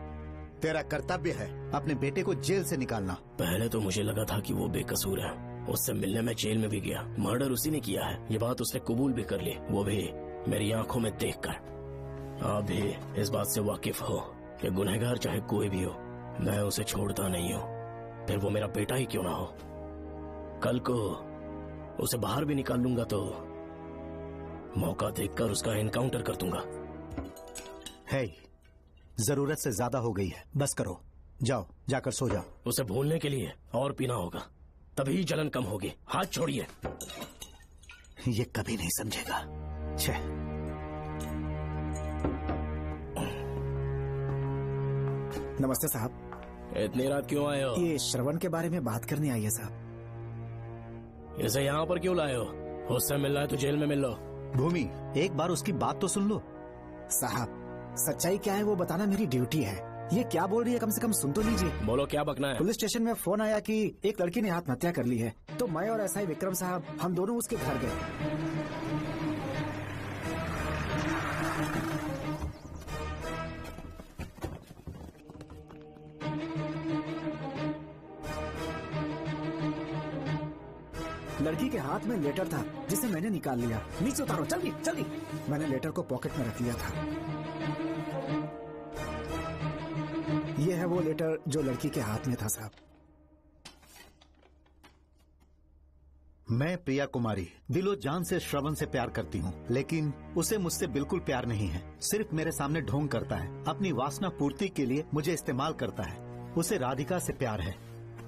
तेरा कर्तव्य है अपने बेटे को जेल से निकालना। पहले तो मुझे लगा था कि वो बेकसूर है, उससे मिलने में जेल में भी गया। मर्डर उसी ने किया है, ये बात उसने कबूल भी कर ली, वो भी मेरी आंखों में देखकर। आप भी इस बात से वाकिफ हो कि गुनहगार चाहे कोई भी हो, मैं उसे छोड़ता नहीं हूँ, फिर वो मेरा बेटा ही क्यों ना हो। कल को उसे बाहर भी निकाल लूंगा तो मौका देखकर उसका एनकाउंटर कर दूंगा। है, जरूरत से ज्यादा हो गई है, बस करो, जाओ जाकर सो जाओ। उसे भूलने के लिए और पीना होगा, तभी जलन कम होगी। हाथ छोड़िए। ये कभी नहीं समझेगा। छह। नमस्ते साहब। इतनी रात क्यों आए हो? ये श्रवण के बारे में बात करनी आई है साहब। इसे यहाँ पर क्यों लाए हो? उससे मिलना है तो जेल में मिल लो। भूमि, एक बार उसकी बात तो सुन लो। साहब, सच्चाई क्या है वो बताना मेरी ड्यूटी है। ये क्या बोल रही है, कम से कम सुन तो लीजिए। बोलो, क्या बकना है? पुलिस स्टेशन में फोन आया कि एक लड़की ने आत्महत्या कर ली है, तो मैं और एसआई विक्रम साहब हम दोनों उसके घर गए। लड़की के हाथ में लेटर था जिसे मैंने निकाल लिया। नीचे उतारो, जल्दी जल्दी। मैंने लेटर को पॉकेट में रख लिया था। यह है वो लेटर जो लड़की के हाथ में था साहब। मैं प्रिया कुमारी दिलो जान से श्रवण से प्यार करती हूँ, लेकिन उसे मुझसे बिल्कुल प्यार नहीं है। सिर्फ मेरे सामने ढोंग करता है, अपनी वासना पूर्ति के लिए मुझे इस्तेमाल करता है। उसे राधिका से प्यार है।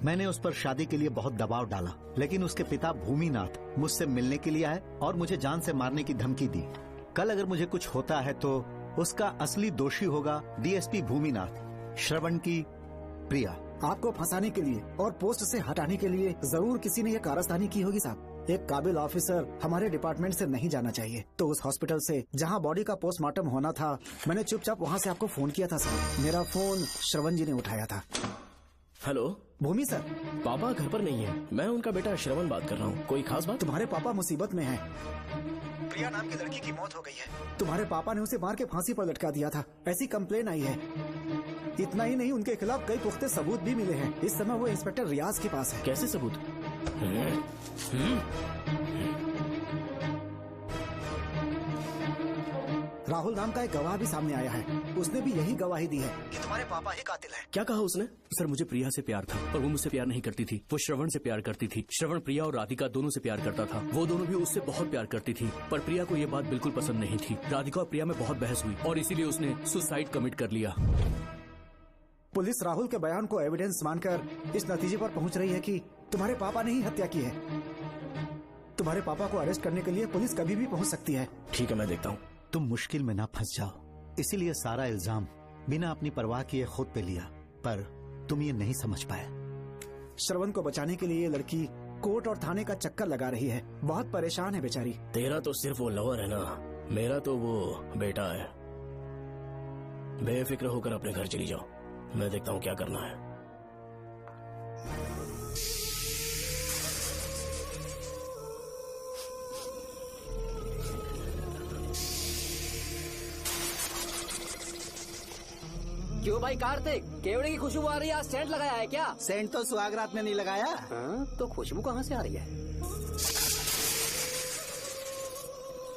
मैंने उस पर शादी के लिए बहुत दबाव डाला, लेकिन उसके पिता भूमिनाथ मुझसे मिलने के लिए आए और मुझे जान से मारने की धमकी दी। कल अगर मुझे कुछ होता है तो उसका असली दोषी होगा डीएसपी भूमिनाथ। श्रवण की प्रिया। आपको फंसाने के लिए और पोस्ट से हटाने के लिए जरूर किसी ने यह कारस्तानी की होगी साहब। एक काबिल ऑफिसर हमारे डिपार्टमेंट से नहीं जाना चाहिए। तो उस हॉस्पिटल से जहां बॉडी का पोस्टमार्टम होना था, मैंने चुपचाप वहां से आपको फोन किया था साहब। मेरा फोन श्रवण जी ने उठाया था। हेलो भूमि सर। पापा घर पर नहीं है, मैं उनका बेटा श्रवण बात कर रहा हूँ। कोई खास बात? तुम्हारे पापा मुसीबत में हैं। प्रिया नाम की लड़की की मौत हो गई है। तुम्हारे पापा ने उसे मार के फांसी पर लटका दिया था, ऐसी कंप्लेन आई है। इतना ही नहीं, उनके खिलाफ कई पुख्ते सबूत भी मिले हैं। इस समय वो इंस्पेक्टर रियाज के पास है। कैसे सबूत? राहुल नाम का एक गवाह भी सामने आया है। उसने भी यही गवाही दी है कि तुम्हारे पापा ही कातिल हैं। क्या कहा उसने? सर, मुझे प्रिया से प्यार था और वो मुझसे प्यार नहीं करती थी। वो श्रवण से प्यार करती थी। श्रवण प्रिया और राधिका दोनों से प्यार करता था। वो दोनों भी उससे बहुत प्यार करती थी, पर प्रिया को ये बात बिल्कुल पसंद नहीं थी। राधिका और प्रिया में बहुत बहस हुई और इसीलिए उसने सुसाइड कमिट कर लिया। पुलिस राहुल के बयान को एविडेंस मानकर इस नतीजे पर पहुंच रही है कि तुम्हारे पापा ने ही हत्या की है। तुम्हारे पापा को अरेस्ट करने के लिए पुलिस कभी भी पहुंच सकती है। ठीक है, मैं देखता हूँ। तुम मुश्किल में ना फंस जाओ, इसीलिए सारा इल्जाम बिना अपनी परवाह किए खुद पे लिया, पर तुम ये नहीं समझ पाए। श्रवण को बचाने के लिए ये लड़की कोर्ट और थाने का चक्कर लगा रही है। बहुत परेशान है बेचारी। तेरा तो सिर्फ वो लवर है ना, मेरा तो वो बेटा है। बेफिक्र होकर अपने घर चली जाओ, मैं देखता हूँ क्या करना है। क्यों भाई कार्तिक, केवड़े की खुशबू आ रही है, सेंट लगाया है क्या? सेंट तो सुहागरात में नहीं लगाया। तो खुशबू कहाँ से आ रही है?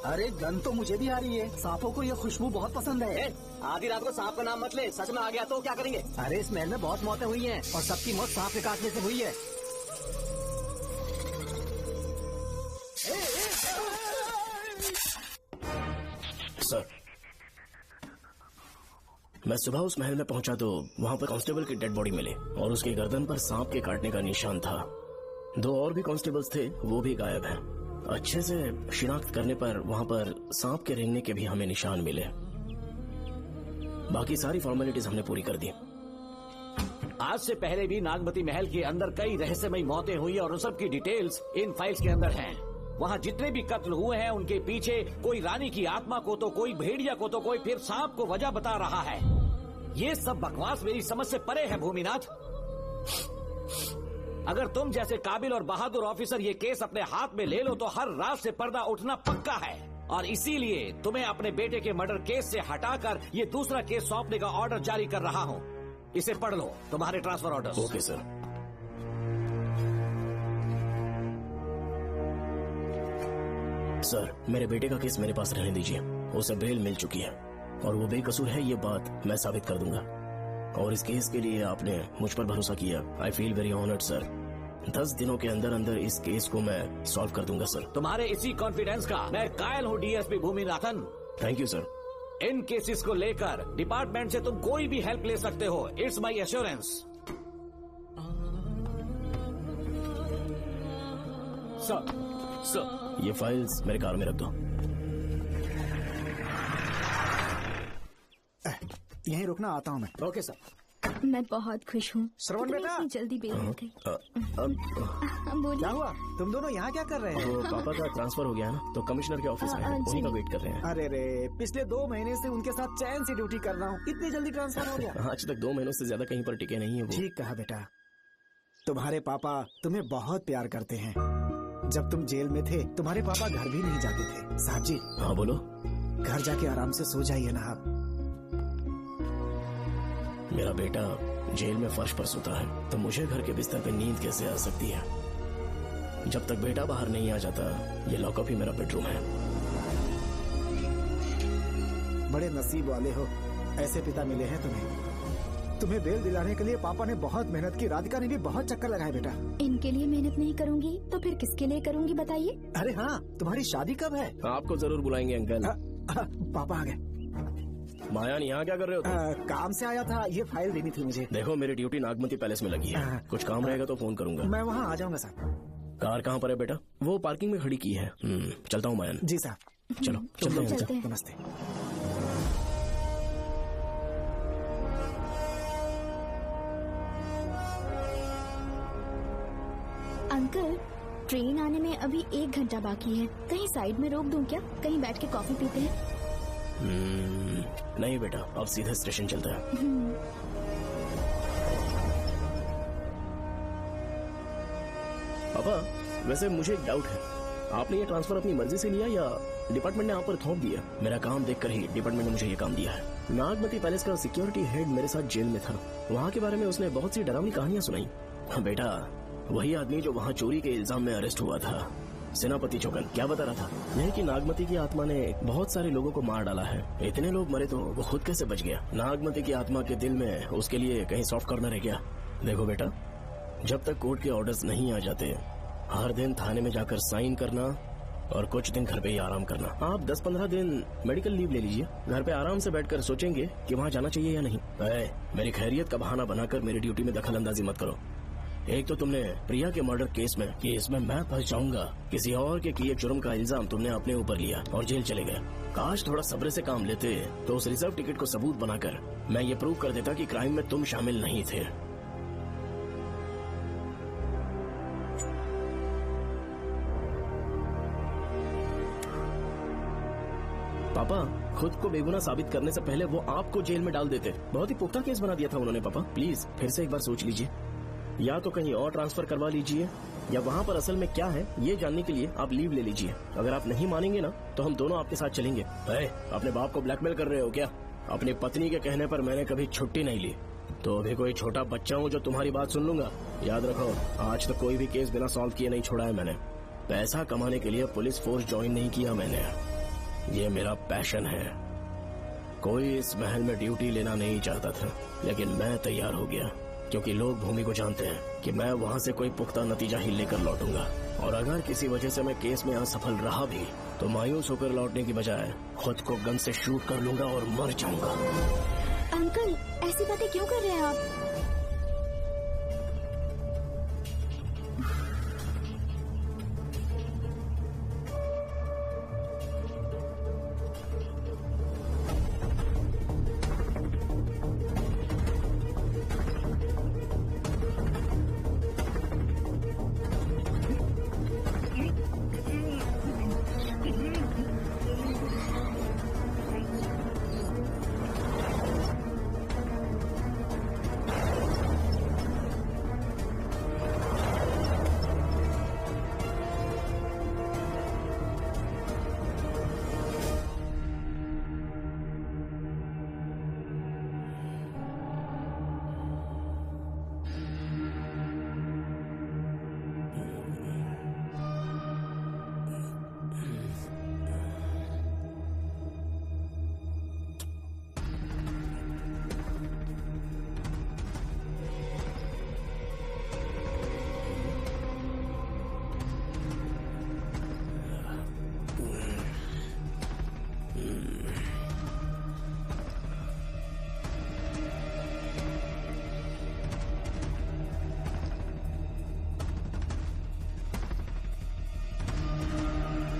अरे गन तो मुझे भी आ रही है। सांपों को ये खुशबू बहुत पसंद है। आधी रात को सांप का नाम मत ले, सच में आ गया तो क्या करेंगे? अरे इस महल में बहुत मौतें हुई हैं और सबकी मौत सांप के काटने से हुई है। सर, मैं सुबह उस महल में पहुंचा तो वहां पर कांस्टेबल की डेड बॉडी मिली और उसकी गर्दन पर सांप के काटने का निशान था। 2 और भी कांस्टेबल्स थे, वो भी गायब हैं। अच्छे से शिनाख्त करने पर वहां पर सांप के रेंगने के भी हमें निशान मिले। बाकी सारी फॉर्मेलिटीज हमने पूरी कर दी। आज से पहले भी नागमती महल के अंदर कई रहस्यमयी मौतें हुई और उन सब की डिटेल्स इन फाइल्स के अंदर हैं। वहाँ जितने भी कत्ल हुए हैं उनके पीछे कोई रानी की आत्मा को तो कोई भेड़िया को तो कोई फिर सांप को वजह बता रहा है। ये सब बकवास मेरी समझ से परे है भूमिनाथ। अगर तुम जैसे काबिल और बहादुर ऑफिसर ये केस अपने हाथ में ले लो तो हर रात से पर्दा उठना पक्का है, और इसीलिए तुम्हें अपने बेटे के मर्डर केस से हटाकर ये दूसरा केस सौंपने का ऑर्डर जारी कर रहा हूँ। इसे पढ़ लो, तुम्हारे transfer order. Okay sir. Sir, मेरे बेटे का केस मेरे पास रहने दीजिए। उसे बेल मिल चुकी है और वो बेकसूर है, ये बात मैं साबित कर दूंगा। और इस केस के लिए आपने मुझ पर भरोसा किया। I feel very honoured sir. 10 दिनों के अंदर अंदर इस केस को मैं सॉल्व कर दूंगा सर। तुम्हारे इसी कॉन्फिडेंस का मैं कायल हूँ DSP Bhuminathan. Thank you sir. In cases को लेकर डिपार्टमेंट से तुम कोई भी हेल्प ले सकते हो। It's my assurance. सर ये फाइल्स मेरे कार में रख दो। यहीं रुकना, आता हूँ मैं। Okay sir. मैं बहुत खुश हूँ। श्रवण बेटा, इतनी जल्दी बेल मिल गई। क्या हुआ? तुम दोनों यहाँ क्या कर रहे हैं? वो पापा का ट्रांसफर हो गया है ना, तो कमिश्नर के ऑफिस में उन्हीं का वेट कर रहे हैं। अरे रे, पिछले 2 महीने से उनके साथ चैन से ड्यूटी कर रहा हूँ, इतनी जल्दी ट्रांसफर हो गया? आज तक 2 महीनों से ज्यादा कहीं पर टिके नहीं है वो। ठीक कहा बेटा, तुम्हारे पापा तुम्हें बहुत प्यार करते हैं। जब तुम जेल में थे तुम्हारे पापा घर भी नहीं जाते थे। साहब जी। हाँ बोलो। घर जाके आराम से सो जाइए ना आप। मेरा बेटा जेल में फर्श पर सोता है तो मुझे घर के बिस्तर पे नींद कैसे आ सकती है? जब तक बेटा बाहर नहीं आ जाता, ये लॉकअप ही मेरा बेडरूम है। बड़े नसीब वाले हो, ऐसे पिता मिले हैं तुम्हें। तुम्हें बेल दिलाने के लिए पापा ने बहुत मेहनत की। राधिका ने भी बहुत चक्कर लगाए बेटा। इनके लिए मेहनत नहीं करूंगी तो फिर किसके लिए करूंगी बताइए? अरे हाँ, तुम्हारी शादी कब है? आपको जरूर बुलाएंगे अंकल। पापा आ गए। मायान यहाँ क्या कर रहे हो तुम? काम से आया था, ये फाइल देनी थी मुझे। देखो मेरी ड्यूटी नागमती पैलेस में लगी है, कुछ काम रहेगा तो फोन करूंगा। मैं वहाँ आ जाऊंगा साहब। कार कहाँ पर है बेटा? वो पार्किंग में खड़ी की है। चलता हूँ मायान। जी साहब। चलो चलते हैं। नमस्ते। अंकल, ट्रेन आने में अभी 1 घंटा बाकी है। कहीं साइड में रोक दूं क्या? कहीं बैठ के कॉफी पीते हैं? नहीं बेटा, अब सीधे स्टेशन चलता है। पापा, वैसे मुझे एक डाउट है, आपने ये ट्रांसफर अपनी मर्जी से लिया या डिपार्टमेंट ने आप पर थोप दिया? मेरा काम देखकर ही डिपार्टमेंट ने मुझे ये काम दिया है। नागमती पैलेस का सिक्योरिटी हेड मेरे साथ जेल में था। वहाँ के बारे में उसने बहुत सी डरावनी कहानियां सुनाई। बेटा, वही आदमी जो वहाँ चोरी के इल्जाम में अरेस्ट हुआ था, सेनापति चौकन, क्या बता रहा था? यह कि नागमती की आत्मा ने बहुत सारे लोगों को मार डाला है। इतने लोग मरे तो वो खुद कैसे बच गया? नागमती की आत्मा के दिल में उसके लिए कहीं सॉफ्ट कॉर्नर है क्या? देखो बेटा, जब तक कोर्ट के ऑर्डर्स नहीं आ जाते, हर दिन थाने में जाकर साइन करना और कुछ दिन घर पे ही आराम करना। आप 10-15 दिन मेडिकल लीव ले लीजिए। घर पे आराम से बैठकर सोचेंगे कि वहाँ जाना चाहिए या नहीं। मेरी खैरियत का बहाना बनाकर मेरी ड्यूटी में दखल अंदाजी मत करो। एक तो तुमने प्रिया के मर्डर केस में कि इसमें मैं फंस जाऊंगा, किसी और के किए जुर्म का इल्जाम तुमने अपने ऊपर लिया और जेल चले गए। काश थोड़ा सब्र से काम लेते तो उस रिजर्व टिकट को सबूत बनाकर मैं ये प्रूव कर देता कि क्राइम में तुम शामिल नहीं थे। पापा, खुद को बेगुनाह साबित करने से पहले वो आपको जेल में डाल देते। बहुत ही पुख्ता केस बना दिया था उन्होंने। पापा प्लीज फिर से एक बार सोच लीजिए। या तो कहीं और ट्रांसफर करवा लीजिए या वहाँ पर असल में क्या है ये जानने के लिए आप लीव ले लीजिए। अगर आप नहीं मानेंगे ना तो हम दोनों आपके साथ चलेंगे। अपने बाप को ब्लैकमेल कर रहे हो क्या? अपनी पत्नी के कहने पर मैंने कभी छुट्टी नहीं ली, तो अभी कोई छोटा बच्चा हूँ जो तुम्हारी बात सुन लूंगा? याद रखो, आज तक कोई भी केस बिना सॉल्व किए नहीं छोड़ा है मैंने। पैसा कमाने के लिए पुलिस फोर्स ज्वाइन नहीं किया मैंने, ये मेरा पैशन है। कोई इस महल में ड्यूटी लेना नहीं चाहता था, लेकिन मैं तैयार हो गया क्योंकि लोग भूमि को जानते हैं कि मैं वहाँ से कोई पुख्ता नतीजा ही लेकर लौटूंगा। और अगर किसी वजह से मैं केस में असफल रहा भी तो मायूस होकर लौटने की बजाय खुद को गन से शूट कर लूंगा और मर जाऊंगा। अंकल, ऐसी बातें क्यों कर रहे हैं आप?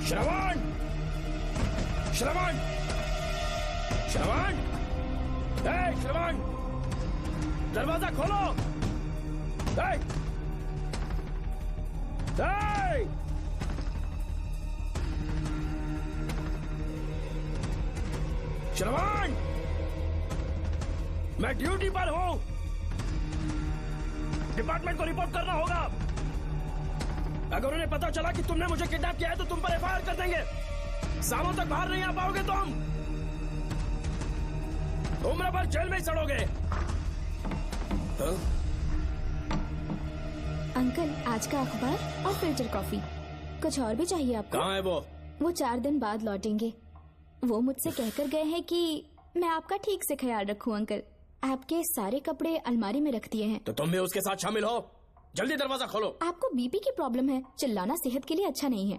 श्रवण, श्रवण, श्रवण, श्रवण, दरवाजा खोलो। श्रवण, मैं ड्यूटी पर हूं। डिपार्टमेंट को रिपोर्ट करना होगा। अगर उन्हें पता चला कि तुमने मुझे किडनैप किया है तो तुम पर एफआईआर कर देंगे। शामों तक बाहर नहीं आ पाओगे तुम। उम्र भर जेल में ही सड़ोगे। अंकल, आज का अखबार और फिल्टर कॉफी। कुछ और भी चाहिए आपको? कहाँ है वो? वो 4 दिन बाद लौटेंगे। वो मुझसे कहकर गए हैं कि मैं आपका ठीक से ख्याल रखूं अंकल। आपके सारे कपड़े अलमारी में रख दिए हैं। तो तुम भी उसके साथ शामिल हो। जल्दी दरवाजा खोलो। आपको बीपी की प्रॉब्लम है, चिल्लाना सेहत के लिए अच्छा नहीं है।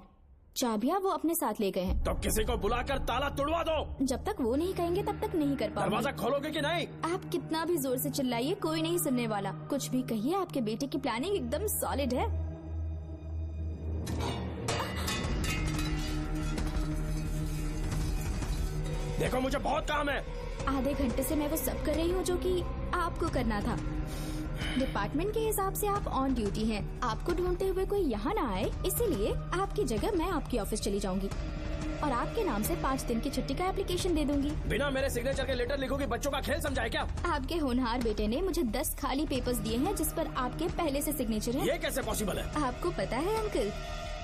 चाबियां वो अपने साथ ले गए हैं। तो किसी को बुलाकर ताला तोड़वा दो। जब तक वो नहीं कहेंगे तब तक नहीं कर पाओगे। दरवाजा खोलोगे कि नहीं? आप कितना भी जोर से चिल्लाइए, कोई नहीं सुनने वाला। कुछ भी कहिए, आपके बेटे की प्लानिंग एकदम सॉलिड है। देखो, मुझे बहुत काम है। आधे घंटे से मैं वो सब कर रही हूँ जो कि आपको करना था। डिपार्टमेंट के हिसाब से आप ऑन ड्यूटी हैं। आपको ढूंढते हुए कोई यहाँ ना आए, इसीलिए आपकी जगह मैं आपकी ऑफिस चली जाऊंगी और आपके नाम से 5 दिन की छुट्टी का एप्लीकेशन दे दूंगी। बिना मेरे सिग्नेचर के लेटर लिखोगी? बच्चों का खेल समझाए क्या? आपके होनहार बेटे ने मुझे 10 खाली पेपर्स दिए हैं जिस पर आपके पहले से सिग्नेचर है। ये कैसे पॉसिबल है? आपको पता है अंकल,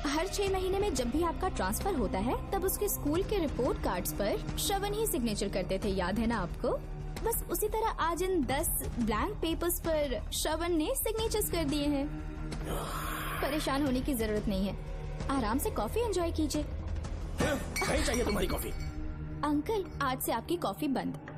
हर 6 महीने में जब भी आपका ट्रांसफर होता है तब उसके स्कूल के रिपोर्ट कार्ड्स पर श्रवण ही सिग्नेचर करते थे, याद है ना आपको? बस उसी तरह आज इन 10 ब्लैंक पेपर्स पर श्रवण ने सिग्नेचर्स कर दिए हैं। परेशान होने की जरूरत नहीं है, आराम से कॉफी एंजॉय कीजिए। नहीं चाहिए तुम्हारी कॉफी। अंकल, आज से आपकी कॉफी बंद।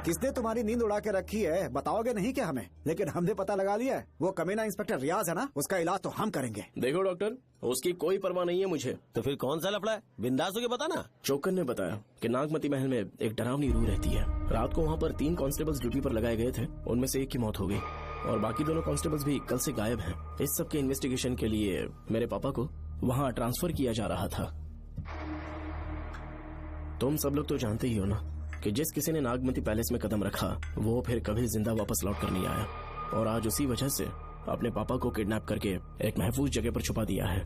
किसने तुम्हारी नींद उड़ा के रखी है बताओगे नहीं क्या हमें? लेकिन हमने पता लगा लिया है, वो कमीना इंस्पेक्टर रियाज है ना, उसका इलाज तो हम करेंगे। देखो डॉक्टर, उसकी कोई परवाह नहीं है मुझे। तो फिर कौन सा लफड़ा है? बिंदास होके बताना। चौकन ने बताया कि नागमती महल में एक डरावनी रूह रहती है। रात को वहाँ पर 3 कांस्टेबल्स ड्यूटी पर लगाए गए थे, उनमें से एक की मौत हो गई और बाकी दोनों कांस्टेबल्स भी कल से गायब हैं। इस सब के इन्वेस्टिगेशन के लिए मेरे पापा को वहाँ ट्रांसफर किया जा रहा था। तुम सब लोग तो जानते ही हो ना कि जिस किसी ने नागमती पैलेस में कदम रखा वो फिर कभी जिंदा वापस लौट कर नहीं आया, और आज उसी वजह से अपने पापा को किडनैप करके एक महफूज जगह पर छुपा दिया है।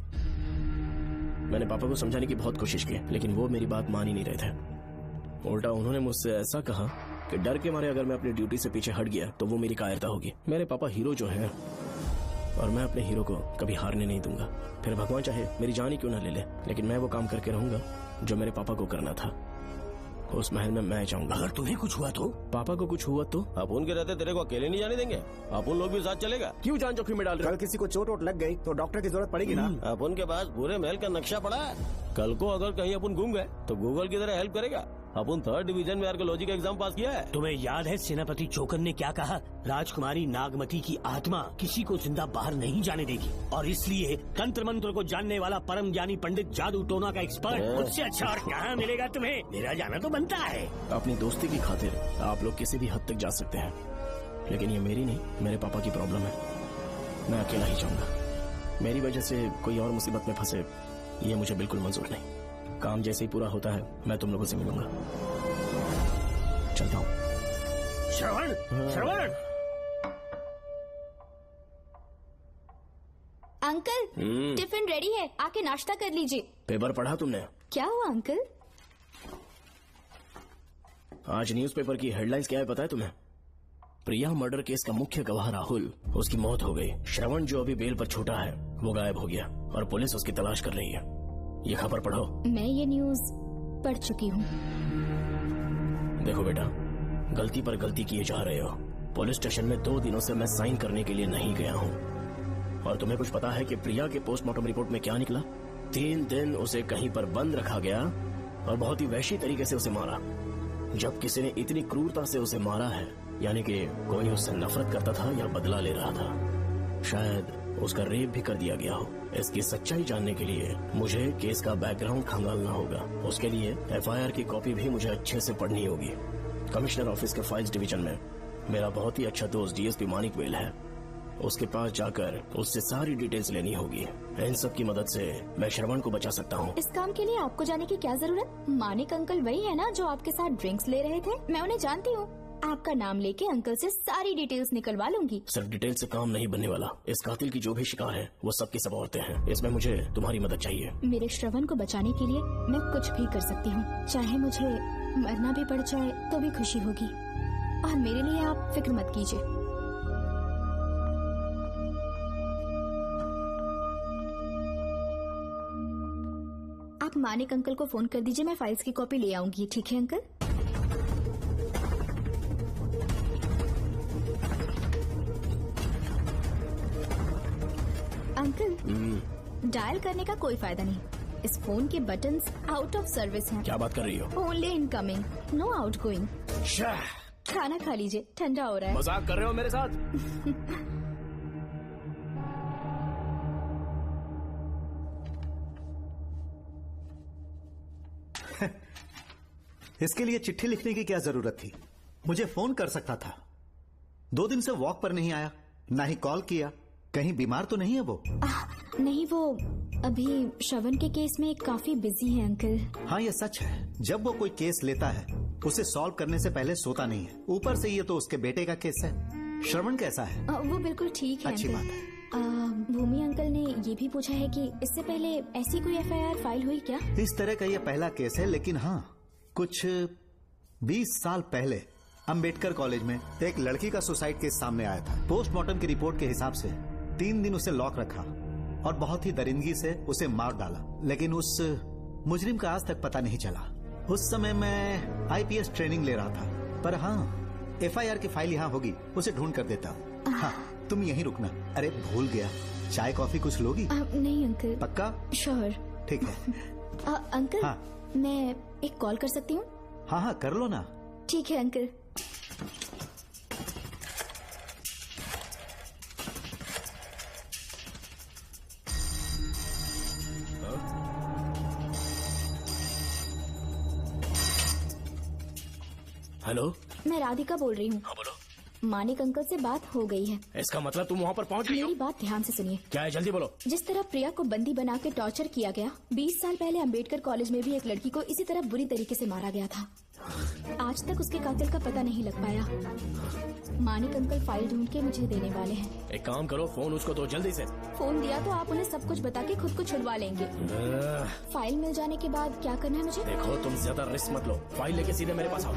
मैंने पापा को समझाने की बहुत कोशिश की, लेकिन वो मेरी बात मान ही नहीं रहे थे। उल्टा उन्होंने मुझसे ऐसा कहा कि डर के मारे अगर मैं अपनी ड्यूटी से पीछे हट गया तो वो मेरी कायरता होगी। मेरे पापा हीरो जो है और मैं अपने हीरो को कभी हारने नहीं दूंगा। फिर भगवान चाहे मेरी जान ही क्यों ना ले ले, लेकिन मैं वो काम करके रहूंगा जो मेरे पापा को करना था। उस महल में मैं जाऊंगा। अगर तुम्हें कुछ हुआ तो? पापा को कुछ हुआ तो? अब उनके रहते तेरे को अकेले नहीं जाने देंगे। अपन लोग भी साथ चलेगा। क्यों जान जोखिम में डाल रहे? कल किसी को चोट वोट लग गई तो डॉक्टर की जरूरत पड़ेगी ना। अपन के पास पूरे महल का नक्शा पड़ा है। कल को अगर कहीं अपन घूम गए तो गूगल की तरह हेल्प करेगा। अपन 3rd डिवीजन में आर्कियोलॉजी का एग्जाम पास किया है। तुम्हें याद है सेनापति चोकन ने क्या कहा? राजकुमारी नागमती की आत्मा किसी को जिंदा बाहर नहीं जाने देगी, और इसलिए तंत्र मंत्र को जानने वाला परम ज्ञानी पंडित जादू टोना का एक्सपर्ट मुझसे अच्छा और कहाँ मिलेगा तुम्हें? मेरा जाना तो बनता है। अपनी दोस्ती की खातिर आप लोग किसी भी हद तक जा सकते हैं, लेकिन ये मेरी नहीं, मेरे पापा की प्रॉब्लम है। मैं अकेला ही जाऊंगा। मेरी वजह से कोई और मुसीबत में फंसे ये मुझे बिल्कुल मंजूर नहीं। काम जैसे ही पूरा होता है मैं तुम लोगों से मिलूंगा। चलता हूँ। श्रवण, श्रवण। अंकल, टिफिन रेडी है, आके नाश्ता कर लीजिए। पेपर पढ़ा तुमने? क्या हुआ अंकल? आज न्यूज़पेपर की हेडलाइंस क्या है पता है तुम्हें? प्रिया मर्डर केस का मुख्य गवाह राहुल, उसकी मौत हो गई। श्रवण जो अभी बेल पर छूटा है वो गायब हो गया और पुलिस उसकी तलाश कर रही है। ये खबर पढ़ो। मैं ये न्यूज पढ़ चुकी हूँ। देखो बेटा, गलती पर गलती किए जा रहे हो। पुलिस स्टेशन में 2 दिनों से मैं साइन करने के लिए नहीं गया हूँ, और तुम्हें कुछ पता है कि प्रिया के पोस्टमार्टम रिपोर्ट में क्या निकला? 3 दिन उसे कहीं पर बंद रखा गया और बहुत ही वहशी तरीके से उसे मारा। जब किसी ने इतनी क्रूरता से उसे मारा है, यानी कि कोई उससे नफरत करता था या बदला ले रहा था। शायद उसका रेप भी कर दिया गया हो। इसकी सच्चाई जानने के लिए मुझे केस का बैकग्राउंड खंगालना होगा। उसके लिए एफआईआर की कॉपी भी मुझे अच्छे से पढ़नी होगी। कमिश्नर ऑफिस के फाइल्स डिवीजन में मेरा बहुत ही अच्छा दोस्त डीएसपी मानिक वेल है। उसके पास जाकर उससे सारी डिटेल्स लेनी होगी। इन सब की मदद से मैं श्रवण को बचा सकता हूँ। इस काम के लिए आपको जाने की क्या जरूरत? मानिक अंकल वही है ना जो आपके साथ ड्रिंक्स ले रहे थे? मैं उन्हें जानती हूँ। आपका नाम लेके अंकल से सारी डिटेल्स निकलवा लूंगी। सिर्फ डिटेल से काम नहीं बनने वाला। इस कातिल की जो भी शिकार है वो सबकी सब औरतें हैं। इसमें मुझे तुम्हारी मदद चाहिए। मेरे श्रवण को बचाने के लिए मैं कुछ भी कर सकती हूँ। चाहे मुझे मरना भी पड़ जाए तो भी खुशी होगी। और मेरे लिए आप फिक्र मत कीजिए। आप मानिक अंकल को फोन कर दीजिए, मैं फाइल्स की कॉपी ले आऊंगी। ठीक है अंकल? अंकल, डायल करने का कोई फायदा नहीं। इस फोन के बटन्स आउट ऑफ सर्विस हैं। क्या बात कर रही हो? Only incoming, no outgoing. खाना खा लीजिए, ठंडा हो रहा है। मजाक कर रहे हो मेरे साथ? इसके लिए चिट्ठी लिखने की क्या जरूरत थी? मुझे फोन कर सकता था। 2 दिन से वॉक पर नहीं आया, ना ही कॉल किया। कहीं बीमार तो नहीं है वो? नहीं, वो अभी श्रवण के केस में काफी बिजी है अंकल। हाँ, ये सच है। जब वो कोई केस लेता है उसे सॉल्व करने से पहले सोता नहीं है। ऊपर से ये तो उसके बेटे का केस है। श्रवण कैसा है? वो बिल्कुल ठीक है। अच्छी बात है। भूमि अंकल ने ये भी पूछा है कि इससे पहले ऐसी कोई FIR फाइल हुई क्या? इस तरह का ये पहला केस है, लेकिन हाँ, कुछ 20 साल पहले अंबेडकर कॉलेज में एक लड़की का सुसाइड केस सामने आया था। पोस्टमार्टम की रिपोर्ट के हिसाब से 3 दिन उसे लॉक रखा और बहुत ही दरिंदगी से उसे मार डाला, लेकिन उस मुजरिम का आज तक पता नहीं चला। उस समय मैं IPS ट्रेनिंग ले रहा था, पर हाँ, FIR की फाइल यहाँ होगी, उसे ढूंढ कर देता हूँ। हाँ, तुम यहीं रुकना। अरे भूल गया, चाय कॉफी कुछ लोगी? नहीं अंकल। पक्का? श्योर। ठीक है। अंकल, हाँ, मैं एक कॉल कर सकती हूँ? हाँ हाँ, कर लो ना। ठीक है अंकल। हेलो, मैं राधिका बोल रही हूँ। हाँ बोलो। मानिक अंकल से बात हो गई है। इसका मतलब तुम वहाँ पर पहुँच गई हो? मेरी बात ध्यान से सुनिए। क्या है, जल्दी बोलो। जिस तरह प्रिया को बंदी बना के टॉर्चर किया गया, 20 साल पहले अंबेडकर कॉलेज में भी एक लड़की को इसी तरह बुरी तरीके से मारा गया था। आज तक उसके कातिल का पता नहीं लग पाया। मानिक अंकल फाइल ढूंढ के मुझे देने वाले हैं। एक काम करो, फोन उसको दो जल्दी से। फोन दिया तो आप उन्हें सब कुछ बता के खुद को छुड़वा लेंगे। फाइल मिल जाने के बाद क्या करना है मुझे? देखो, तुम ज्यादा रिस्क मत लो। फाइल लेके सीधे मेरे पास आओ।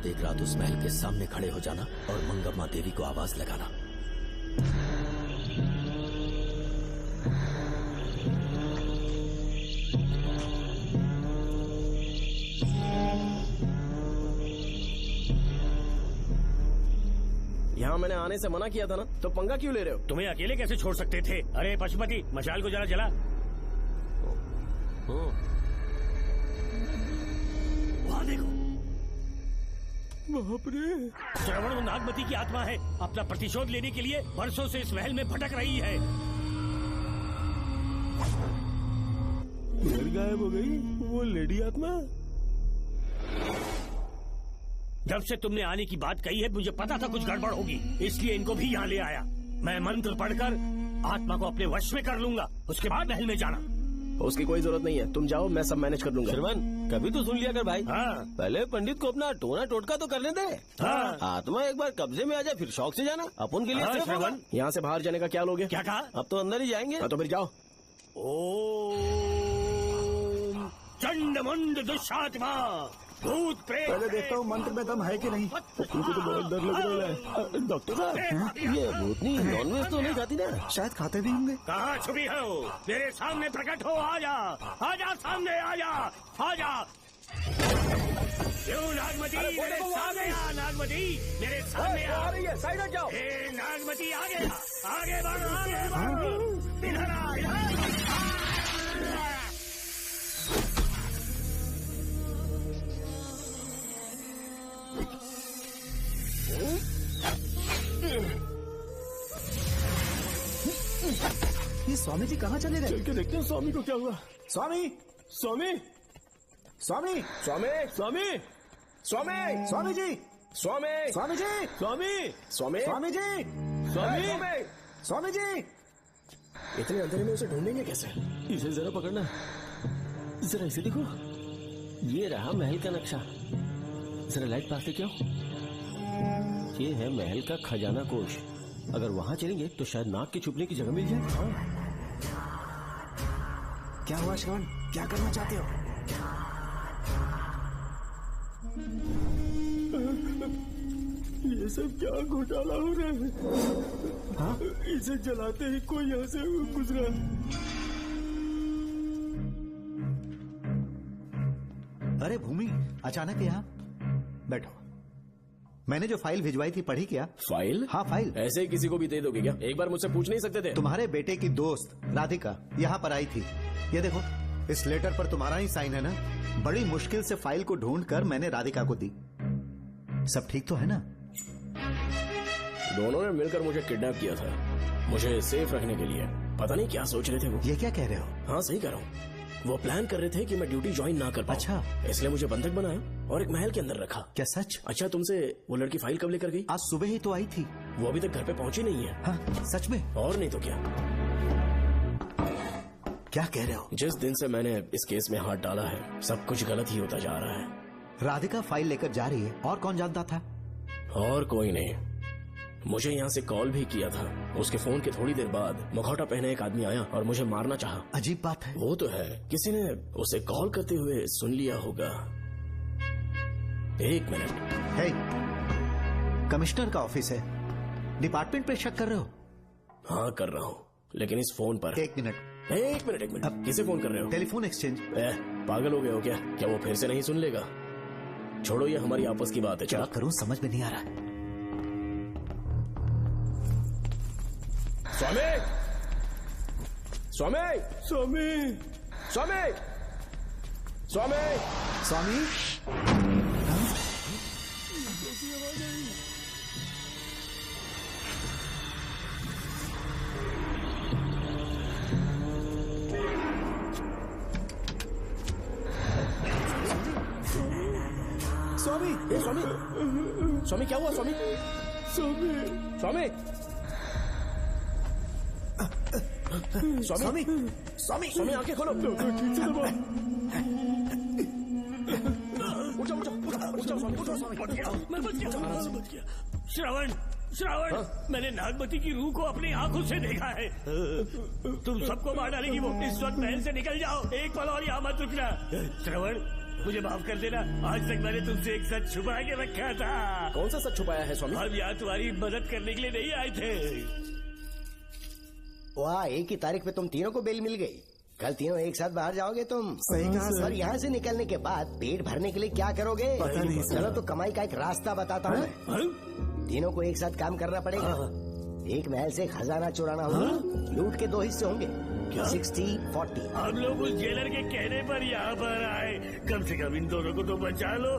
बाद एक रात उस महल के सामने खड़े हो जाना और मंगम्मा देवी को आवाज लगाना। यहाँ मैंने आने से मना किया था ना, तो पंगा क्यों ले रहे हो? तुम्हें अकेले कैसे छोड़ सकते थे? अरे पशुपति, मशाल को जरा जला। वहाँ देखो, बाप रे! श्रवण नागमती की आत्मा है, अपना प्रतिशोध लेने के लिए वर्षों से इस महल में भटक रही है। गायब हो गई वो लेडी आत्मा। जब से तुमने आने की बात कही है मुझे पता था कुछ गड़बड़ होगी, इसलिए इनको भी यहाँ ले आया। मैं मंत्र पढ़कर आत्मा को अपने वश में कर लूंगा, उसके बाद महल में जाना। उसकी कोई जरूरत नहीं है, तुम जाओ, मैं सब मैनेज कर लूंगा। श्रवण, कभी तो सुन लिया कर भाई। हाँ। पहले पंडित को अपना टोना टोटका तो करने दे। हाँ। आत्मा एक बार कब्जे में आ जाए फिर शौक से जाना। अपन के लिए हाँ, सिर्फ श्रवण। यहाँ से बाहर जाने का क्या लोगे? क्या कहा? अब तो अंदर ही जाएंगे। हाँ, तो फिर जाओ। ओम चंडमुंड दुष्टात्मा भूत प्रेत। पहले देखता हूँ मंत्र में दम है कि नहीं। मुझे तो बहुत डर लग रहा है। डॉक्टर साहब, ये भूतनी नॉनवेज तो नहीं खाती ना? शायद खाते भी होंगे। कहाँ छुपी हो? मेरे सामने प्रकट हो, आजा, आजा सामने, आजा, आजा। क्यों नागमती मेरे सामने आ, नागमती मेरे सामने आ रही है, साइड हट जाओ। नागमती आगे आगे बढ़, आगे बढ़, इधर आ, इधर। ये स्वामी जी कहाँ चले गए? चल के देखते हैं स्वामी को क्या हुआ। स्वामी, स्वामी, स्वामी, स्वामी, स्वामी, स्वामी, स्वामी जी, स्वामी, स्वामी जी, स्वामी, स्वामी, स्वामी जी, स्वामी, स्वामी जी। इतने अंधेरे में उसे ढूंढेंगे कैसे? इसे जरा पकड़ना, जरा इसे देखो, ये रहा महल का नक्शा। जरा लाइट पास ले, क्यों? ये है महल का खजाना कोष। अगर वहां चलेंगे तो शायद नाग के छुपने की जगह मिल जाए। क्या हुआ श्रवण, क्या करना चाहते हो? ये सब क्या घोटाला हो रहा है? हाँ? इसे जलाते ही कोई यहाँ से गुजरा। अरे भूमि, अचानक यहाँ? बैठो। मैंने जो फाइल भिजवाई थी पढ़ी क्या? फाइल? हाँ फाइल। ऐसे ही किसी को भी दे दोगे क्या? एक बार मुझसे पूछ नहीं सकते थे? तुम्हारे बेटे की दोस्त राधिका यहाँ पर आई थी। ये देखो, इस लेटर पर तुम्हारा ही साइन है ना? बड़ी मुश्किल से फाइल को ढूंढ कर मैंने राधिका को दी। सब ठीक तो है ना? दोनों ने मिलकर मुझे किडनैप किया था, मुझे सेफ रखने के लिए। पता नहीं क्या सोच रहे थे वो। ये क्या कह रहे हो? हाँ सही कह रहा हूँ। वो प्लान कर रहे थे कि मैं ड्यूटी ज्वाइन ना कर पाऊं। अच्छा, इसलिए मुझे बंधक बनाया और एक महल के अंदर रखा। क्या सच? अच्छा, तुमसे वो लड़की फाइल कब लेकर गई? आज सुबह ही तो आई थी। वो अभी तक घर पे पहुंची नहीं है। हाँ, सच में? और नहीं तो क्या। क्या कह रहे हो? जिस दिन से मैंने इस केस में हाथ डाला है सब कुछ गलत ही होता जा रहा है। राधिका फाइल लेकर जा रही है, और कौन जानता था? और कोई नहीं। मुझे यहाँ से कॉल भी किया था। उसके फोन के थोड़ी देर बाद मुखौटा पहने एक आदमी आया और मुझे मारना चाहा। अजीब बात है। वो तो है, किसी ने उसे कॉल करते हुए सुन लिया होगा। एक मिनट। हे, कमिश्नर का ऑफिस है, डिपार्टमेंट पे शक कर रहे हो? हाँ कर रहा हूँ, लेकिन इस फोन पर। एक मिनट, एक मिनट। किसे फोन कर रहे हो? Telephone exchange. पागल हो गए हो क्या? क्या वो फिर से नहीं सुन लेगा? छोड़ो, ये हमारी आपस की बात है। क्या करूं समझ में नहीं आ रहा। स्वामी, स्वामी, स्वामी, स्वामी, स्वामी, स्वामी। स्वामी, स्वामी, स्वामी क्या हुआ? स्वामी, स्वामी, स्वामी, स्वामी, स्वामी, स्वामी आंखें खोलो। ठीक से दबाओ। उठो, उठो, उठो, स्वामी, उठो, स्वामी। मैं बच गया। श्रवण, श्रावण, मैंने नागमती की रूह को अपनी आंखों से देखा है। तुम सबको मार डालेगी वो। इस वक्त महल से निकल जाओ, एक पल और यहाँ मत रुकना। श्रवण, मुझे माफ कर देना। आज तक मैंने तुमसे एक सच छुपा के रखा था। कौन सा सच छुपाया है स्वामी? हम यहाँ तुम्हारी मदद करने के लिए नहीं आए थे। वाह, एक ही तारीख पे तुम तीनों को बेल मिल गई। कल तीनों एक साथ बाहर जाओगे तुम? सही कहा सर। और यहाँ से निकलने के बाद पेट भरने के लिए क्या करोगे? पता नहीं सर। चलो तो कमाई का एक रास्ता बताता हूँ। तीनों को एक साथ काम करना पड़ेगा। एक महल से खजाना चुराना होगा। लूट के 2 हिस्से होंगे। 60-40। हम लोग उस जेलर के कहने पर यहाँ पर आए। कम से कम इन दोनों को तो बचा लो।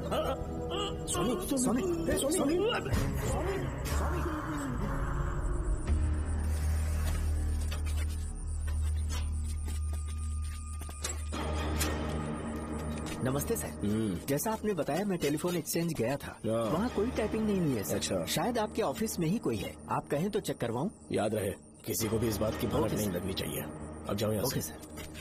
नमस्ते सर। जैसा आपने बताया मैं टेलीफोन एक्सचेंज गया था, वहाँ कोई टाइपिंग नहीं हुई है सर। अच्छा। शायद आपके ऑफिस में ही कोई है, आप कहें तो चेक करवाऊं? याद रहे, किसी को भी इस बात की भनक नहीं लगनी चाहिए। अब जाओ यहाँ से। Okay sir.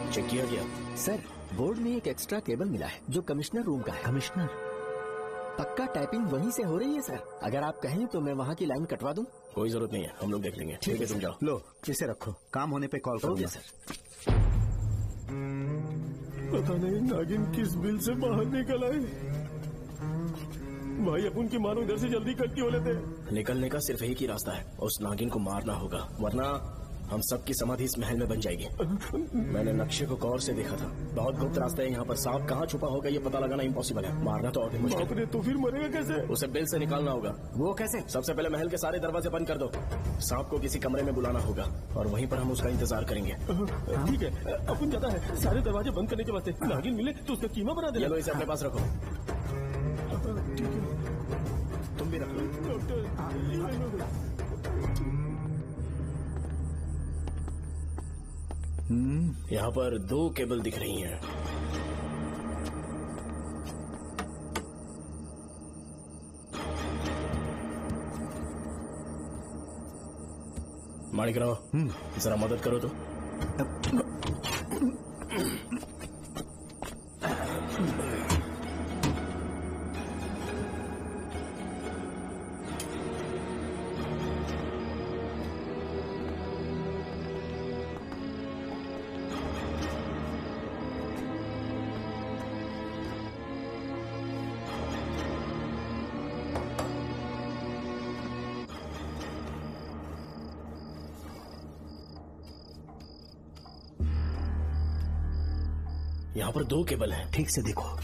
चेक किया गया सर। बोर्ड में एक एक्स्ट्रा केबल मिला है जो कमिश्नर रूम का है। कमिश्नर? पक्का टाइपिंग वहीं से हो रही है सर। अगर आप कहें तो मैं वहाँ की लाइन कटवा दूं? कोई जरूरत नहीं है, हम लोग देख लेंगे। ठीक है, तुम जाओ। लो इसे रखो, काम होने पे कॉल करूंगा। सर। पता नहीं नागिन किस बिल से बाहर निकल आए। भाई अपन की मानो इधर से जल्दी इकट्ठी हो लेते हैं। निकलने का सिर्फ एक ही रास्ता है, उस नागिन को मारना होगा, वरना हम सबकी समाधि इस महल में बन जाएगी। मैंने नक्शे को गौर से देखा था। बहुत गुप्त रास्ता है यहाँ पर। सांप कहाँ छुपा होगा ये पता लगाना इम्पॉसिबल है। मारना तो और भी मुश्किल है। तो फिर मरेगा कैसे? उसे बिल से निकालना होगा। वो कैसे? सबसे पहले महल के सारे दरवाजे बंद कर दो। सांप को किसी कमरे में बुलाना होगा और वहीं पर हम उसका इंतजार करेंगे। ठीक है, अपन जाता है। सारे दरवाजे बंद करने के वास्ते नागिन मिले तो उसका कीमा बना दे। चलो इसे अपने पास रखो। तुम भी रख लो। यहाँ पर 2 केबल दिख रही हैं। माणिकराव, जरा मदद करो तो। यहाँ पर 2 केबल हैं। ठीक से देखो।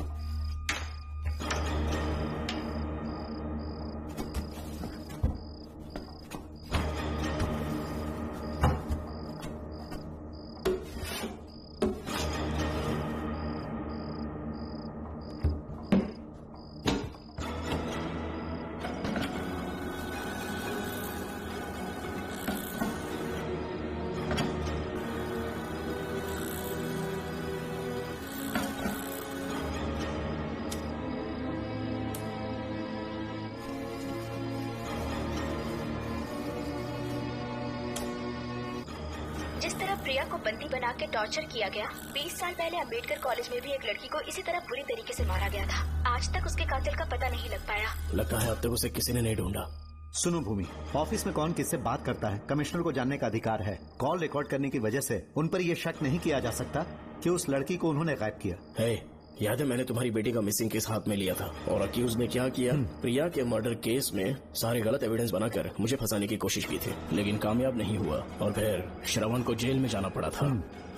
जिस तरह प्रिया को बंदी बना के टॉर्चर किया गया, 20 साल पहले अम्बेडकर कॉलेज में भी एक लड़की को इसी तरह बुरी तरीके से मारा गया था। आज तक उसके कातिल का पता नहीं लग पाया। लगता है अब तक उसे किसी ने नहीं ढूंढा। सुनो भूमि, ऑफिस में कौन किससे बात करता है कमिश्नर को जानने का अधिकार है। कॉल रिकॉर्ड करने की वजह से उन पर यह शक नहीं किया जा सकता कि उस लड़की को उन्होंने गायब किया है। याद है मैंने तुम्हारी बेटी का मिसिंग केस हाथ में लिया था और अक्यूज ने क्या किया? प्रिया के मर्डर केस में सारे गलत एविडेंस बनाकर मुझे फंसाने की कोशिश की थी, लेकिन कामयाब नहीं हुआ और फिर श्रवण को जेल में जाना पड़ा था।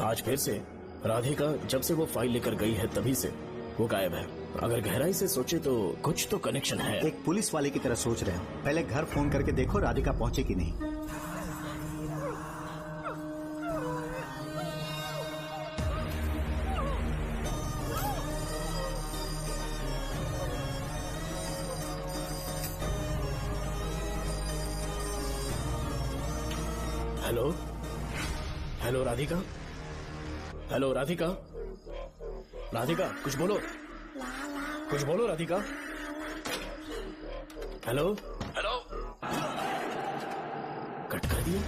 आज फिर से राधिका जब से वो फाइल लेकर गई है तभी से वो गायब है। अगर गहराई से सोचे तो कुछ तो कनेक्शन है। एक पुलिस वाले की तरह सोच रहे हो। पहले घर फोन करके देखो राधिका पहुंचे कि नहीं। Hello hello Radhika, hello Radhika, Radhika कुछ बोलो, कुछ बोलो राधिका। हेलो हेलो, कट कर दिया।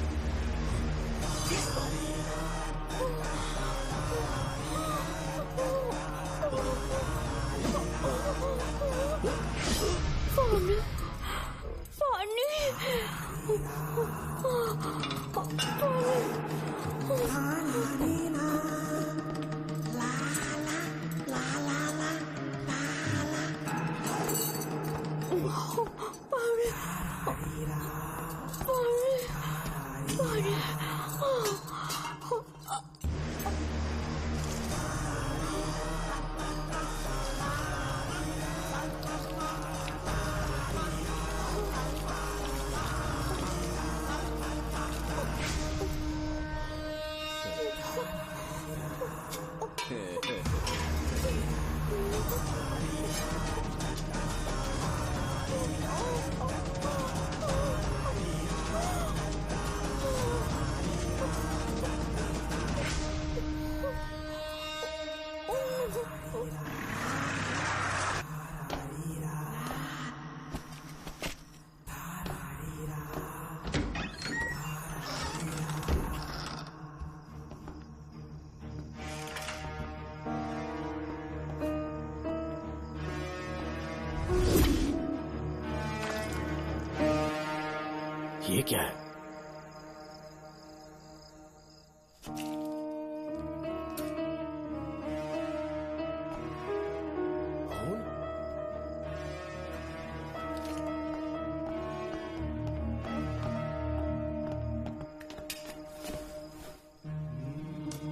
ये क्या है?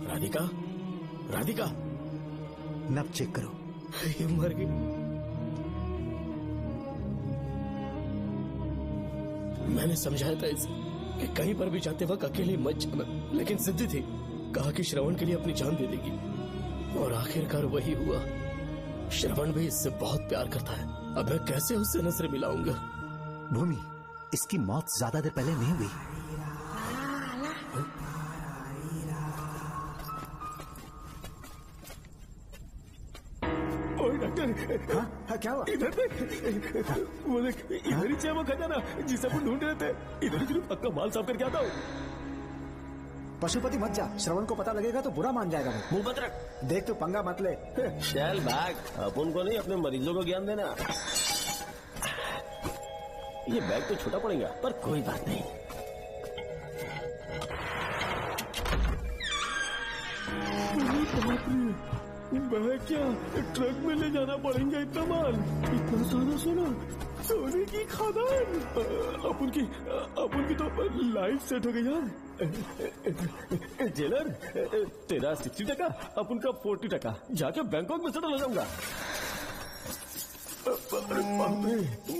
राधिका, राधिका, नब चेक करो। ये मर गई। मैंने समझाया था इसे कि कहीं पर भी जाते वक्त अकेले मत जाना, लेकिन जिद्दी थी। कहा कि श्रवण के लिए अपनी जान दे देगी, और आखिरकार वही हुआ। श्रवण भी इससे बहुत प्यार करता है। अब मैं कैसे उससे नजरें मिलाऊंगा? भूमि, इसकी मौत ज्यादा देर पहले नहीं हुई। हाँ, क्या हुआ? इधर देख, वो देख, इधर ही वो खजाना जिसे अपन ढूंढ रहे थे। इधर ही पक्का माल साफ करके आता हूँ। पशुपति मत जा, श्रवण को पता लगेगा तो बुरा मान जाएगा। मुंह मत रख। देख, तू पंगा मत ले। चल बैग, अपन को नहीं अपने मरीजों को ज्ञान देना। ये बैग तो छोटा पड़ेगा, पर कोई बात नहीं। बैग क्या, ट्रक में ले जाना पड़ेगा इतना माल, इतना सारा सोना, सोने की खदान। अपन की तो लाइफ सेट हो गई यार। जेलर, तेरा 60%, अपन का 40%। जाके बैंकॉक में सेटल हो जाऊंगा।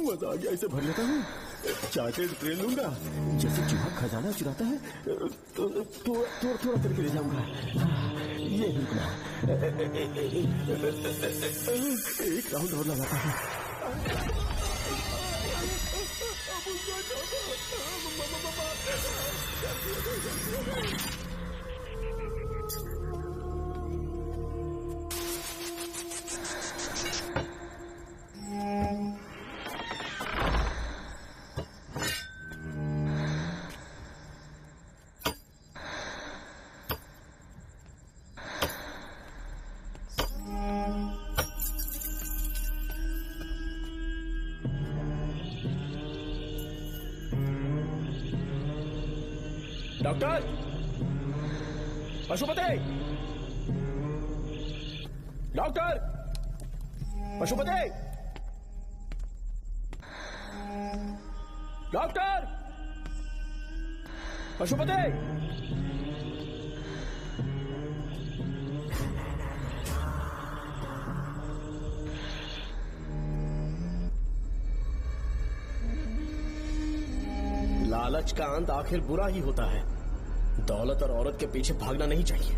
मजा आ गया, इसे भर लेता हूँ। चार्टेड ट्रेन लूंगा, जैसे चूहा खजाना चुराता है, थोड़ा करके ले जाऊंगा। ये रुकना, एक राउंड और लगाता हूँ। Doctor, Pashupati, doctor, Pashupati, doctor, Pashupati. लालच का अंत आखिर बुरा ही होता है। दौलत और औरत के पीछे भागना नहीं चाहिए।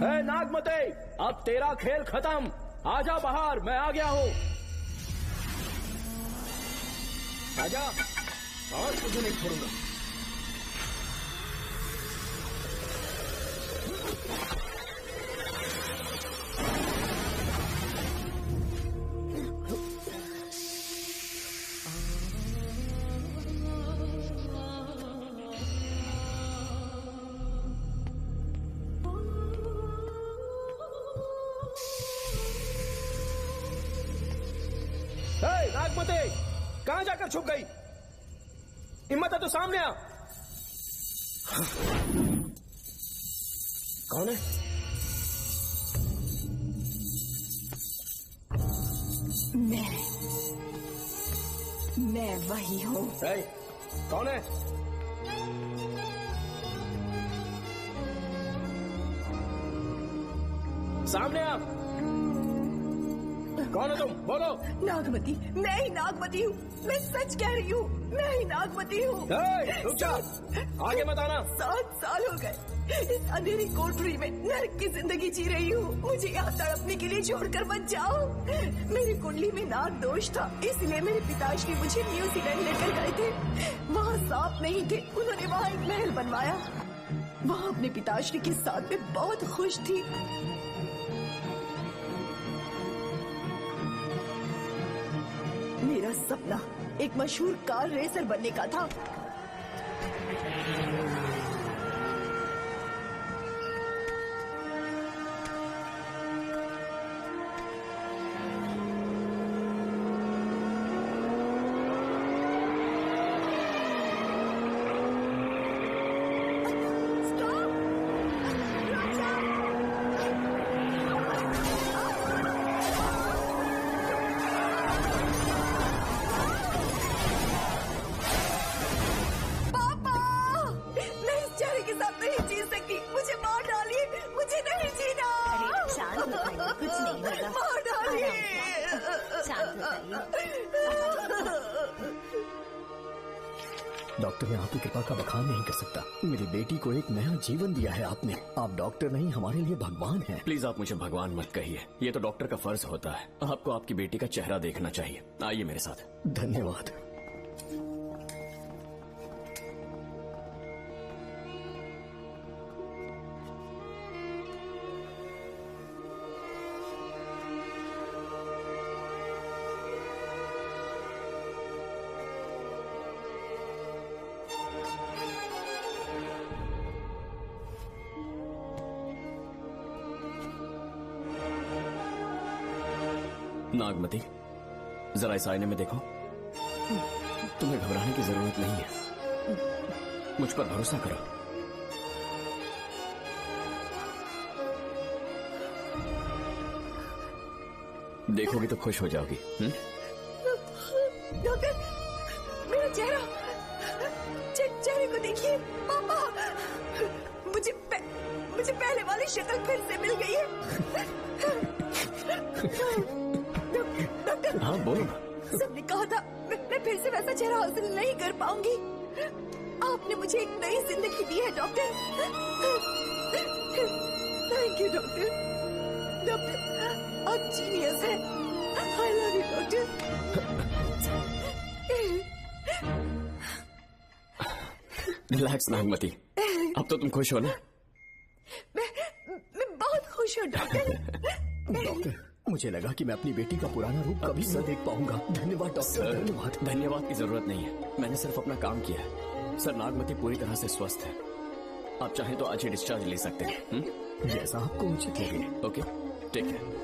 है नागमते, अब तेरा खेल खत्म। आजा बाहर, मैं आ गया हूँ। आजा, आज तुझे नहीं छोड़ूंगा। नागमते कहाँ जाकर छुप गई? हिम्मत है तो सामने आ। कौन है? मैं वही हूँ। कौन है? सामने आ। कौन है तुम? बोलो। नागमती, मैं ही नागमती हूँ। मैं सच कह रही हूँ, मैं ही नागमती हूँ। रुक जा, आगे मत आना। 7 साल हो गए इस अंधेरी कोठरी में नर्क की जिंदगी जी रही हूँ। मुझे यहाँ तड़पने के लिए छोड़कर मत जाओ। मेरी कुंडली में नाग दोष था, इसलिए मेरे पिताश्री मुझे न्यूजीलैंड लेकर गए थे। वहाँ सांप नहीं थे, उन्होंने वहाँ एक महल बनवाया। वहाँ अपने पिताश्री के साथ में बहुत खुश थी। मेरा सपना एक मशहूर कार रेसर बनने का था। डॉक्टर, मैं आपकी कृपा का बखान नहीं कर सकता। मेरी बेटी को एक नया जीवन दिया है आपने। आप डॉक्टर नहीं, हमारे लिए भगवान हैं। प्लीज आप मुझे भगवान मत कहिए, ये तो डॉक्टर का फर्ज होता है। आपको आपकी बेटी का चेहरा देखना चाहिए। आइए मेरे साथ। धन्यवाद। नागमती, जरा इस आईने में देखो। तुम्हें घबराने की जरूरत नहीं है, मुझ पर भरोसा करो। देखोगी तो खुश हो जाओगी। डॉक्टर, मेरा चेहरा, चेहरे को देखिए। पापा, मुझे पहले वाली शक्ल फिर से मिल गई है। डॉक्टर, हाँ बोलो। सबने कहा था मैं फिर से वैसा चेहरा हासिल नहीं कर पाऊंगी। आपने मुझे एक नई जिंदगी दी है doctor. Thank you doctor. Doctor, आप जीनियस हैं। I love you doctor. Relax Nagmati, अब तो तुम खुश हो ना? मैं बहुत खुश हूँ डॉक्टर। डॉक्टर, मुझे लगा कि मैं अपनी बेटी का पुराना रूप कभी न देख पाऊंगा। धन्यवाद डॉक्टर, धन्यवाद। धन्यवाद की जरूरत नहीं है, मैंने सिर्फ अपना काम किया है। सर, नागमती पूरी तरह से स्वस्थ है। आप चाहें तो आज ही डिस्चार्ज ले सकते हैं। जैसा आपको उचित लगे। Okay, take care.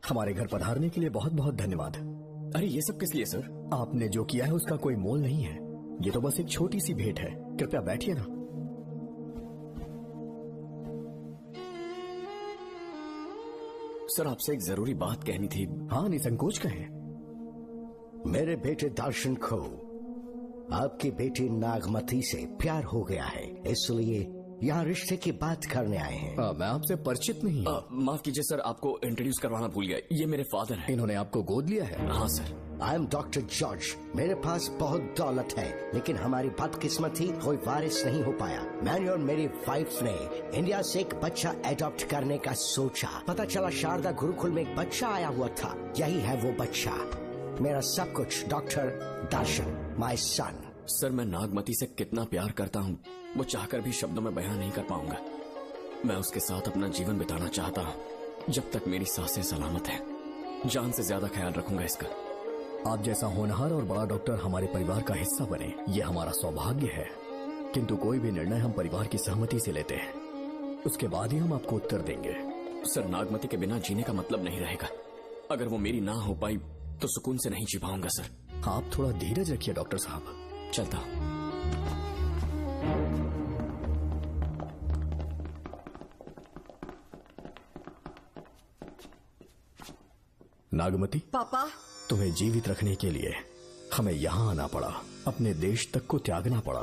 हमारे घर पधारने के लिए बहुत बहुत धन्यवाद। अरे ये सब किस लिए सर? आपने जो किया है उसका कोई मोल नहीं है। ये तो बस एक छोटी सी भेंट है। कृपया बैठिए ना। सर, आपसे एक जरूरी बात कहनी थी। हाँ, निसंकोच कहें। मेरे बेटे दर्शन को आपकी बेटी नागमती से प्यार हो गया है, इसलिए यहाँ रिश्ते की बात करने आए हैं। मैं आपसे परिचित नहीं हूँ। माफ कीजिए सर, आपको इंट्रोड्यूस करवाना भूल गया। ये मेरे फादर हैं। इन्होंने आपको गोद लिया है? हाँ sir. I am doctor George. मेरे पास बहुत दौलत है, लेकिन हमारी बदकिस्मत थी, कोई वारिस नहीं हो पाया। मैंने और मेरी वाइफ ने इंडिया से एक बच्चा एडॉप्ट करने का सोचा। पता चला शारदा गुरुकुल में एक बच्चा आया हुआ था। यही है वो बच्चा, मेरा सब कुछ। Doctor Darshan, my son. Sir, मैं नागमती से कितना प्यार करता हूँ वो चाहकर भी शब्दों में बयान नहीं कर पाऊंगा। मैं उसके साथ अपना जीवन बिताना चाहता हूँ जब तक मेरी सांसें सलामत हैं। जान से ज्यादा ख्याल रखूंगा इसका। आप जैसा होनहार और बड़ा डॉक्टर हमारे परिवार का हिस्सा बने, ये हमारा सौभाग्य है। किंतु कोई भी निर्णय हम परिवार की सहमति से लेते हैं, उसके बाद ही हम आपको उत्तर देंगे। सर, नागमती के बिना जीने का मतलब नहीं रहेगा। अगर वो मेरी ना हो पाई तो सुकून से नहीं जी पाऊंगा सर। आप थोड़ा धीरज रखिए डॉक्टर साहब। चलता हूं। नागमती, पापा, तुम्हें जीवित रखने के लिए हमें यहाँ आना पड़ा, अपने देश तक को त्यागना पड़ा,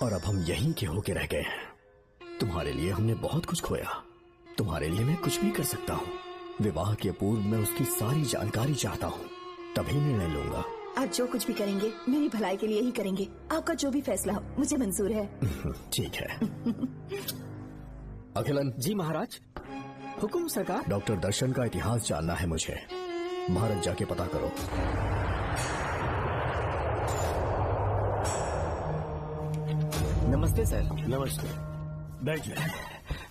और अब हम यहीं के होके रह गए हैं। तुम्हारे लिए हमने बहुत कुछ खोया, तुम्हारे लिए मैं कुछ भी कर सकता हूँ। विवाह के पूर्व मैं उसकी सारी जानकारी चाहता हूँ, तभी निर्णय लूंगा। आप जो कुछ भी करेंगे मेरी भलाई के लिए ही करेंगे। आपका जो भी फैसला हो मुझे मंजूर है। ठीक है। अखिलन। जी महाराज। हुकुम सरकार। डॉक्टर दर्शन का इतिहास जानना है मुझे, भारत जाके पता करो। नमस्ते सर। नमस्ते, बैठ जाए।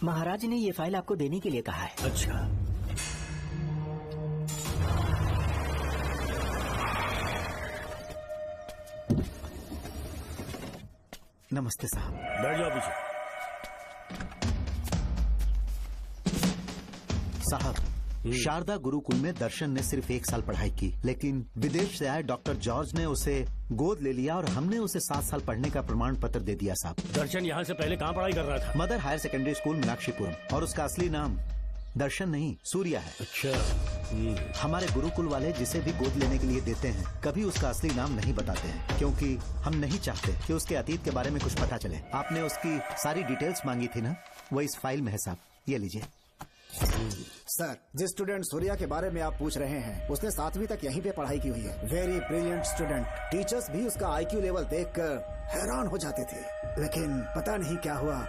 महाराज ने ये फाइल आपको देने के लिए कहा है। अच्छा, नमस्ते साहब। बैठ जाओ पीछे। साहब, शारदा गुरुकुल में दर्शन ने सिर्फ 1 साल पढ़ाई की, लेकिन विदेश से आए डॉक्टर जॉर्ज ने उसे गोद ले लिया और हमने उसे 7 साल पढ़ने का प्रमाण पत्र दे दिया साहब। दर्शन यहाँ से पहले कहाँ पढ़ाई कर रहा था? Mother higher secondary school Meenakshipuram, और उसका असली नाम दर्शन नहीं सूर्या है। अच्छा। हमारे गुरुकुल वाले जिसे भी गोद लेने के लिए देते हैं कभी उसका असली नाम नहीं बताते हैं, क्योंकि हम नहीं चाहते कि उसके अतीत के बारे में कुछ पता चले। आपने उसकी सारी डिटेल्स मांगी थी ना, वो इस फाइल में है साहब, ये लीजिए। सर, जिस स्टूडेंट सूर्या के बारे में आप पूछ रहे हैं उसने 7वीं तक यहीं पे पढ़ाई की हुई है। Very brilliant student. टीचर्स भी उसका IQ लेवल देखकर हैरान हो जाते थे, लेकिन पता नहीं क्या हुआ,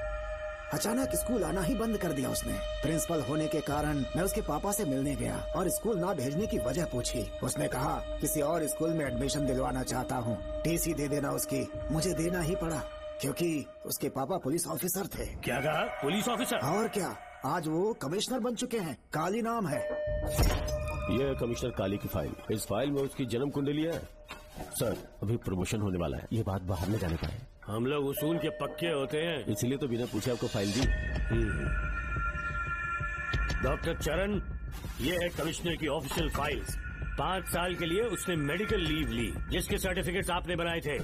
अचानक स्कूल आना ही बंद कर दिया उसने। प्रिंसिपल होने के कारण मैं उसके पापा से मिलने गया और स्कूल ना भेजने की वजह पूछी। उसने कहा किसी और स्कूल में एडमिशन दिलवाना चाहता हूँ, TC दे देना उसकी। मुझे देना ही पड़ा क्योंकि उसके पापा पुलिस ऑफिसर थे। क्या कहा? Police officer? और क्या, आज वो कमिश्नर बन चुके हैं। काली नाम है। ये है कमिश्नर काली की फाइल। इस फाइल में उसकी जन्म कुंडली है। सर, अभी प्रमोशन होने वाला है, ये बात बाहर न जाने पाए। हम लोग उसूल के पक्के होते हैं, इसलिए तो बिना पूछे आपको फाइल दी। डॉक्टर चरण, ये है कमिश्नर की ऑफिशियल फाइल्स। 5 साल के लिए उसने मेडिकल लीव ली, जिसके सर्टिफिकेट्स आपने बनाए थे।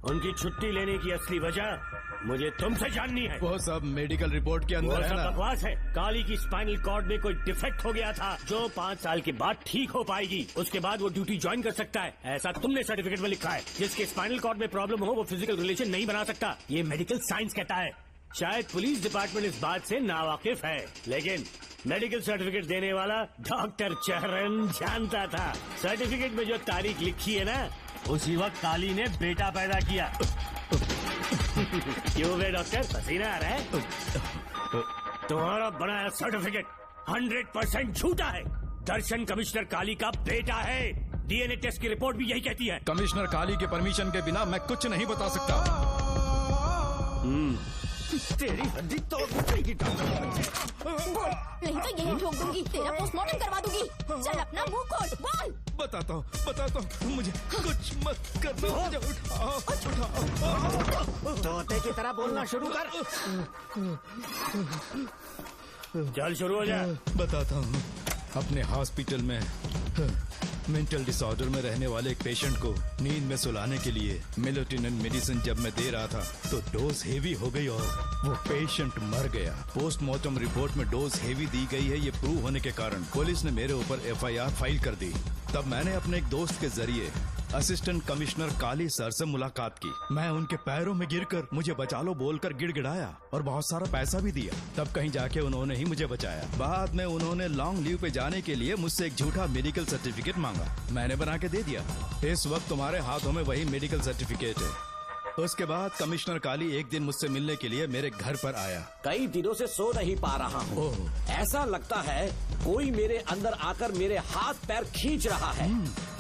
उनकी छुट्टी लेने की असली वजह मुझे तुमसे जाननी है। वो सब मेडिकल रिपोर्ट के अंदर है ना? बकवास है। काली की स्पाइनल कॉर्ड में कोई डिफेक्ट हो गया था जो 5 साल के बाद ठीक हो पाएगी। उसके बाद वो ड्यूटी ज्वाइन कर सकता है, ऐसा तुमने सर्टिफिकेट में लिखा है। जिसके स्पाइनल कॉर्ड में प्रॉब्लम हो वो फिजिकल रिलेशन नहीं बना सकता, ये मेडिकल साइंस कहता है। शायद पुलिस डिपार्टमेंट इस बात से नावाकिफ है, लेकिन मेडिकल सर्टिफिकेट देने वाला डॉक्टर चरण जानता था। सर्टिफिकेट में जो तारीख लिखी है ना, उसी वक्त काली ने बेटा पैदा किया। क्यों बे डॉक्टर, पसीना आ रहा है? तुम्हारा बनाया सर्टिफिकेट 100% झूठा है। दर्शन कमिश्नर काली का बेटा है। DNA टेस्ट की रिपोर्ट भी यही कहती है। कमिश्नर काली के परमिशन के बिना मैं कुछ नहीं बता सकता। तेरी हड्डी तोड़ देगी। नहीं तो यही ठोक दूंगी, तेरा पोस्टमार्टम करवा दूंगी। चल अपना मुंह खोल, बोल। बताता हूँ, मुझे कुछ मत करना। मुझे उठाओ। तोते की तरह बोलना शुरू कर। चल शुरू हो जा। बताता हूँ, अपने हॉस्पिटल में मेंटल डिसऑर्डर में रहने वाले एक पेशेंट को नींद में सुलाने के लिए मेलेटोनिन मेडिसिन जब मैं दे रहा था तो डोज हेवी हो गई और वो पेशेंट मर गया। पोस्टमार्टम रिपोर्ट में डोज हेवी दी गई है, ये प्रूव होने के कारण पुलिस ने मेरे ऊपर FIR फाइल कर दी। तब मैंने अपने एक दोस्त के जरिए असिस्टेंट कमिश्नर काली सर से मुलाकात की। मैं उनके पैरों में गिरकर मुझे बचा लो बोलकर गिड़गिड़ाया और बहुत सारा पैसा भी दिया। तब कहीं जाके उन्होंने ही मुझे बचाया। बाद में उन्होंने लॉन्ग लीव पे जाने के लिए मुझसे एक झूठा मेडिकल सर्टिफिकेट मांगा, मैंने बना के दे दिया। इस वक्त तुम्हारे हाथों में वही मेडिकल सर्टिफिकेट है। उसके बाद कमिश्नर काली एक दिन मुझसे मिलने के लिए मेरे घर पर आया। कई दिनों से सो नहीं पा रहा हूँ। ऐसा लगता है कोई मेरे अंदर आकर मेरे हाथ पैर खींच रहा है।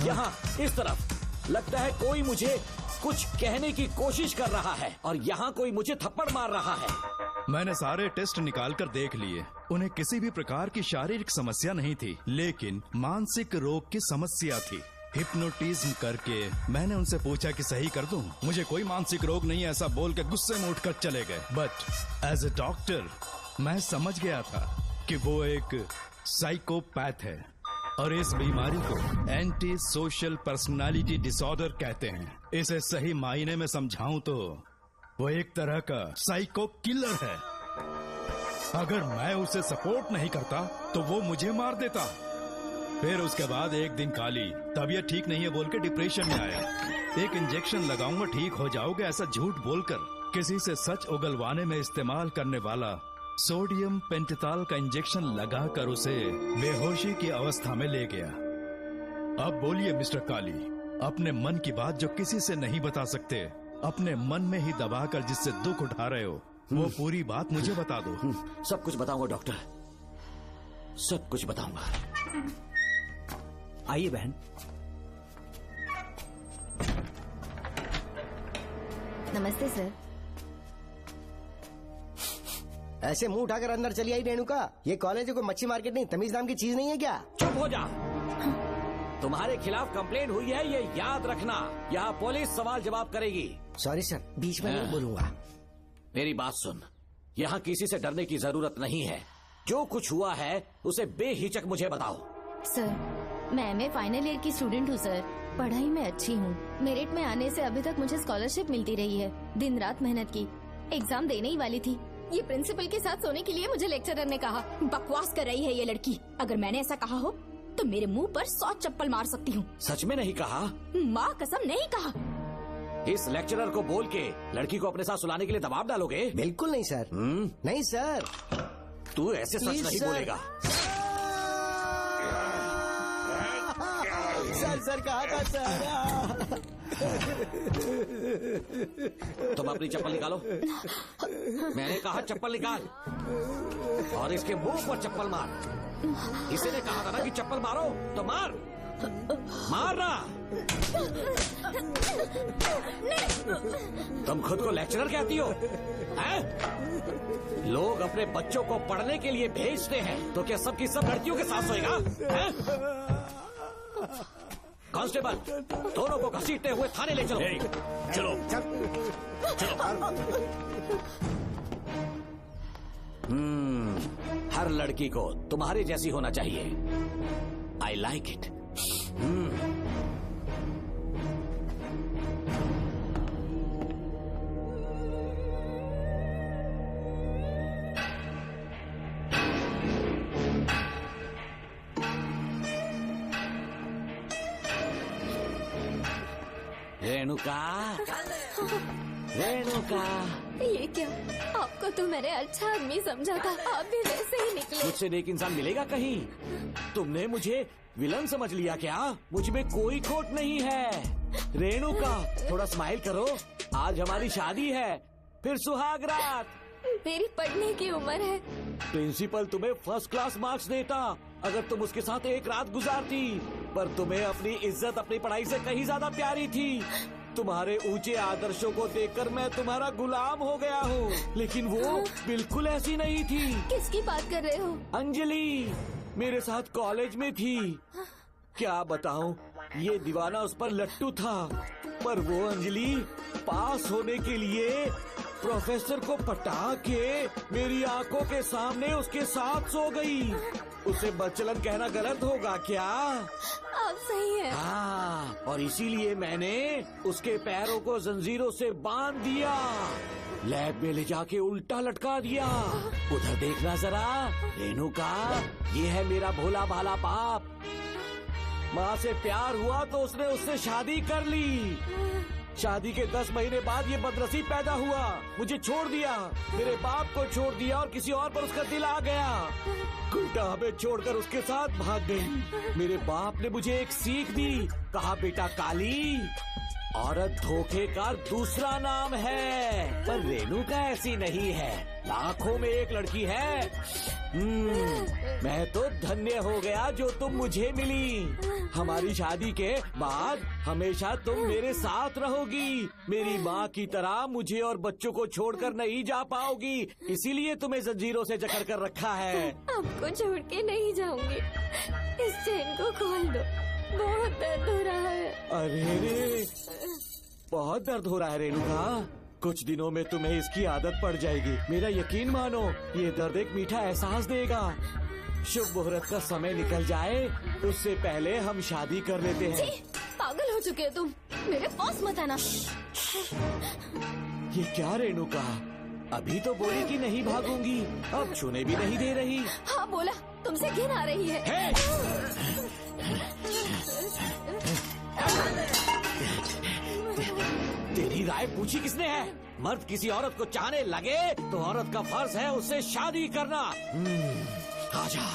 यहाँ इस तरफ लगता है कोई मुझे कुछ कहने की कोशिश कर रहा है और यहाँ कोई मुझे थप्पड़ मार रहा है। मैंने सारे टेस्ट निकाल कर देख लिए, उन्हें किसी भी प्रकार की शारीरिक समस्या नहीं थी, लेकिन मानसिक रोग की समस्या थी। हिप्नोटिज्म करके मैंने उनसे पूछा कि सही कर दूं। मुझे कोई मानसिक रोग नहीं है ऐसा बोल के गुस्से में उठकर चले गए। बट एज ए डॉक्टर मैं समझ गया था कि वो एक साइकोपैथ है और इस बीमारी को एंटी सोशल पर्सनालिटी डिसऑर्डर कहते हैं। इसे सही मायने में समझाऊं तो वो एक तरह का साइको किलर है। अगर मैं उसे सपोर्ट नहीं करता तो वो मुझे मार देता। फिर उसके बाद एक दिन काली तबीयत ठीक नहीं है बोल के डिप्रेशन में आया। एक इंजेक्शन लगाऊंगा ठीक हो जाओगे ऐसा झूठ बोलकर किसी से सच उगलवाने में इस्तेमाल करने वाला सोडियम पेंटेथॉल का इंजेक्शन लगाकर उसे बेहोशी की अवस्था में ले गया। अब बोलिए मिस्टर काली, अपने मन की बात जो किसी से नहीं बता सकते, अपने मन में ही दबाकर जिससे दुख उठा रहे हो, वो पूरी बात मुझे बता दो। सब कुछ बताऊंगा डॉक्टर, सब कुछ बताऊंगा। आइए बहन। नमस्ते सर। ऐसे मुंह उठाकर अंदर चली आई रेणुका। ये कॉलेज को मच्छी मार्केट नहीं, तमीज नाम की चीज नहीं है क्या? चुप हो जा। तुम्हारे खिलाफ कंप्लेंट हुई है ये याद रखना। यहाँ पुलिस सवाल जवाब करेगी। सॉरी सर, बीच में नहीं बोलूंगा। मेरी बात सुन, यहाँ किसी से डरने की जरूरत नहीं है। जो कुछ हुआ है उसे बेहिचक मुझे बताओ। सर, मैं एमए फाइनल ईयर की स्टूडेंट हूँ सर। पढ़ाई में अच्छी हूँ। मेरिट में आने से अभी तक मुझे स्कॉलरशिप मिलती रही है। दिन रात मेहनत की, एग्जाम देने ही वाली थी। ये प्रिंसिपल के साथ सोने के लिए मुझे लेक्चरर ने कहा। बकवास कर रही है ये लड़की। अगर मैंने ऐसा कहा हो तो मेरे मुंह पर 100 चप्पल मार सकती हूँ। सच में नहीं कहा? माँ कसम नहीं कहा। इस लेक्चरर को बोल के लड़की को अपने साथ सुलाने के लिए दबाव डालोगे? बिल्कुल नहीं सर। नहीं सर, तू ऐसे सच नहीं बोलेगा। सर कहा था सर। तुम अपनी चप्पल निकालो। मैंने कहा चप्पल निकाल और इसके मुंह पर चप्पल मार। इसी ने कहा था ना कि चप्पल मारो तो मार। मारना। तुम खुद को लेक्चरर कहती हो हैं? लोग अपने बच्चों को पढ़ने के लिए भेजते हैं तो क्या सबकी सब लड़कियों के साथ सोएगा? कांस्टेबल, दोनों को घसीटते हुए थाने ले चलो। चलो हर लड़की को तुम्हारी जैसी होना चाहिए। I like it. रेणुका, ये क्या? आपको तो मैंने अच्छा आदमी समझा था, आप भी वैसे ही निकले। मुझसे नेक इंसान मिलेगा कहीं? तुमने मुझे विलन समझ लिया क्या? मुझ में कोई खोट नहीं है। रेणुका, थोड़ा स्माइल करो। आज हमारी शादी है, फिर सुहाग रात। मेरी पढ़ने की उम्र है। प्रिंसिपल तुम्हें फर्स्ट क्लास मार्क्स देता अगर तुम उसके साथ एक रात गुजारती, पर तुम्हें अपनी इज्जत अपनी पढ़ाई से कहीं ज्यादा प्यारी थी। तुम्हारे ऊंचे आदर्शों को देखकर मैं तुम्हारा गुलाम हो गया हूँ, लेकिन वो बिल्कुल ऐसी नहीं थी। किसकी बात कर रहे हो? अंजलि मेरे साथ कॉलेज में थी। क्या बताऊँ, ये दीवाना उस पर लट्टू था, पर वो अंजलि पास होने के लिए प्रोफेसर को पटा के मेरी आंखों के सामने उसके साथ सो गई। उसे बदचलन कहना गलत होगा क्या? आप सही है। हाँ, और इसीलिए मैंने उसके पैरों को जंजीरों से बांध दिया, लैब में ले जाके उल्टा लटका दिया। उधर देखना जरा रेणुका, ये है मेरा भोला भाला बाप। माँ से प्यार हुआ तो उसने उससे शादी कर ली। शादी के 10 महीने बाद ये बदनसीब पैदा हुआ, मुझे छोड़ दिया, मेरे बाप को छोड़ दिया और किसी और पर उसका दिल आ गया। गुड्डा हमें छोड़कर उसके साथ भाग गई। मेरे बाप ने मुझे एक सीख दी, कहा बेटा काली, औरत धोखे का दूसरा नाम है, पर रेणुका ऐसी नहीं है, लाखों में एक लड़की है। मैं तो धन्य हो गया जो तुम मुझे मिली। हमारी शादी के बाद हमेशा तुम मेरे साथ रहोगी। मेरी माँ की तरह मुझे और बच्चों को छोड़कर नहीं जा पाओगी, इसीलिए तुम्हें जंजीरों से जकड़ कर रखा है। आपको छोड़ के नहीं जाऊंगी। इस चेन को खोल दो। बहुत दर्द हो रहा है। अरे रे, बहुत दर्द हो रहा है रेणुका। कुछ दिनों में तुम्हें इसकी आदत पड़ जाएगी। मेरा यकीन मानो, ये दर्द एक मीठा एहसास देगा। शुभ मुहूर्त का समय निकल जाए उससे पहले हम शादी कर लेते हैं। पागल हो चुके हो तुम, मेरे पास मत आना। ये क्या रेणुका, अभी तो बोली कि नहीं भागूंगी, अब छूने भी नहीं दे रही। हाँ बोला, तुमसे घिन आ रही है। तेरी राय पूछी किसने है? मर्द किसी औरत को चाहने लगे तो औरत का फर्ज है उससे शादी करना। आजा।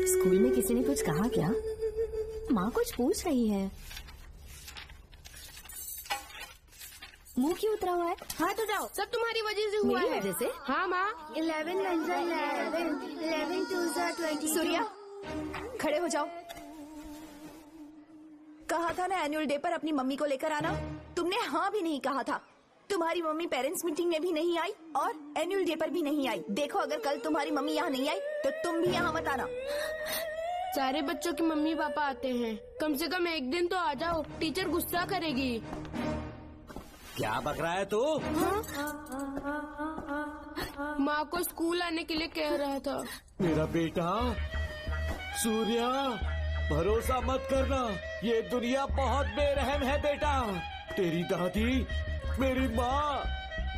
स्कूल में किसी ने कुछ कहा क्या? माँ कुछ पूछ रही है। मुंह क्यों उतरा हुआ है? हाथ उठाओ। सब तुम्हारी वजह से हुआ मेरी है। वजह से? हाँ माँ। 11 2 20। सूर्या, खड़े हो जाओ। कहा था ना एनुअल डे पर अपनी मम्मी को लेकर आना, तुमने हाँ भी नहीं कहा था। तुम्हारी मम्मी पेरेंट्स मीटिंग में भी नहीं आई और एनुअल डे पर भी नहीं आई। देखो, अगर कल तुम्हारी मम्मी यहाँ नहीं आई तो तुम भी यहाँ मत आना। सारे बच्चों की मम्मी पापा आते हैं, कम से कम एक दिन तो आ जाओ, टीचर गुस्सा करेगी। क्या बक रहा है तू? माँ को स्कूल आने के लिए कह रहा था। मेरा बेटा सूर्या, भरोसा मत करना, ये दुनिया बहुत बेरहम है बेटा। तेरी दादी, मेरी माँ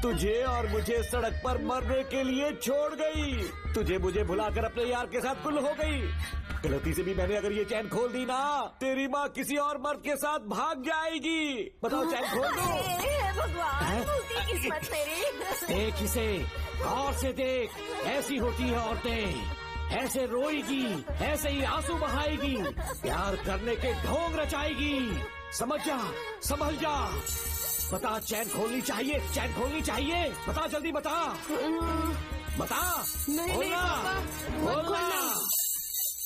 तुझे और मुझे सड़क पर मरने के लिए छोड़ गई। तुझे मुझे भुलाकर अपने यार के साथ गुल हो गई। गलती से भी मैंने अगर ये चैन खोल दी ना, तेरी माँ किसी और मर्द के साथ भाग जाएगी। बताओ, चैन खोल दो। भगवान, किस्मत तेरी। देख इसे, गौर से देख, ऐसी होती है औरतें, ऐसे रोएगी, ऐसे ही आंसू बहाएगी, प्यार करने के ढोंग रचाएगी। समझ जा, संभल जा। बता, चैन खोलनी चाहिए, चैन खोलनी चाहिए। बता, जल्दी बता, बता। नहीं, बोलना, बोलना।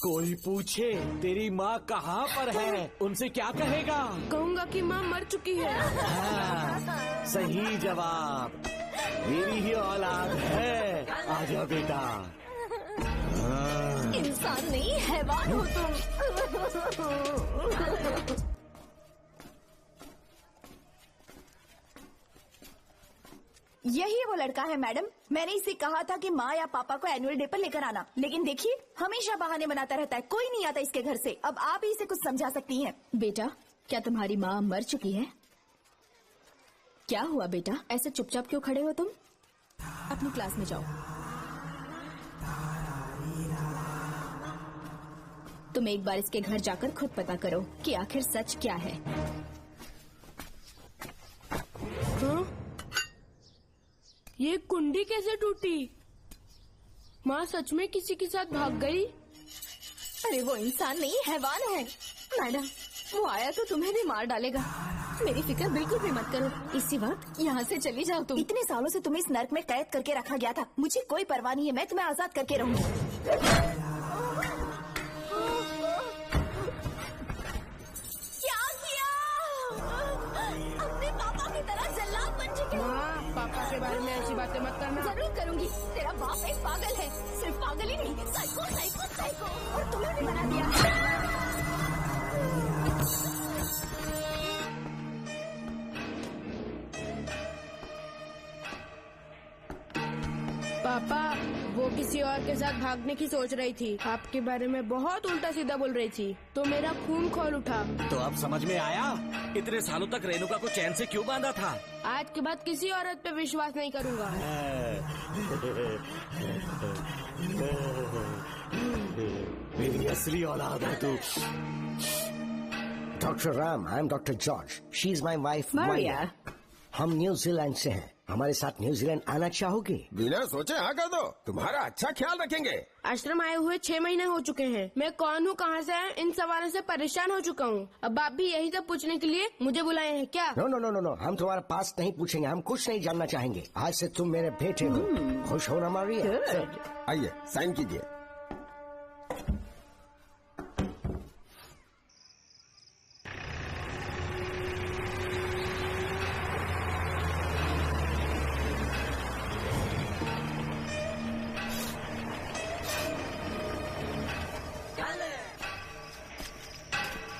कोई पूछे तेरी माँ कहाँ पर है, उनसे क्या कहेगा? कहूँगा कि माँ मर चुकी है। हाँ, सही जवाब। मेरी ही औलाद है। आजा बेटा। इंसान नहीं, हैवान हो तुम। यही वो लड़का है मैडम। मैंने इसे कहा था कि माँ या पापा को एनुअल डे पर लेकर आना, लेकिन देखिए हमेशा बहाने बनाता रहता है, कोई नहीं आता इसके घर से। अब आप ही इसे कुछ समझा सकती हैं। बेटा, क्या तुम्हारी माँ मर चुकी है? क्या हुआ बेटा, ऐसे चुपचाप क्यों खड़े हो तुम? अपनी क्लास में जाओ। तुम एक बार इसके घर जाकर खुद पता करो कि आखिर सच क्या है। हाँ? ये कुंडी कैसे टूटी? माँ सच में किसी के साथ भाग गई? अरे वो इंसान नहीं, हैवान है। मैडम, वो आया तो तुम्हें भी मार डालेगा। मेरी फिक्र बिल्कुल भी मत करो। इसी वक्त यहाँ से चली जाओ तुम। इतने सालों से तुम्हें इस नर्क में कैद करके रखा गया था, मुझे कोई परवाह नहीं है, मैं तुम्हें आजाद करके रहूंगी। पापा के बारे में ऐसी बातें मत करना। जरूर करूंगी। तेरा बाप एक पागल है, सिर्फ पागल ही नहीं, साइको साइको साइको, और तुम्हें भी बना दिया। पापा, वो किसी और के साथ भागने की सोच रही थी, आपके बारे में बहुत उल्टा सीधा बोल रही थी, तो मेरा खून खौल उठा। तो अब समझ में आया इतने सालों तक रेणुका को चैन से क्यों बांधा था। आज के बाद किसी औरत पे विश्वास नहीं करूंगा। मेरी असली औलाद है तू। Doctor Ram, I am doctor George, she is my wife Maria. हम न्यूजीलैंड से हैं। हमारे साथ न्यूजीलैंड आना चाहोगे? बिना सोचे हाँ कर दो, तुम्हारा अच्छा ख्याल रखेंगे। आश्रम आए हुए 6 महीने हो चुके हैं। मैं कौन हूँ, कहाँ से है, इन सवालों से परेशान हो चुका हूँ। अब आप भी यही सब पूछने के लिए मुझे बुलाए हैं क्या? No no no no no, हम तुम्हारा पास नहीं पूछेंगे, हम कुछ नहीं जानना चाहेंगे। आज से तुम मेरे बेटे हो। खुश हो ना मारिया? आइए साइन कीजिए।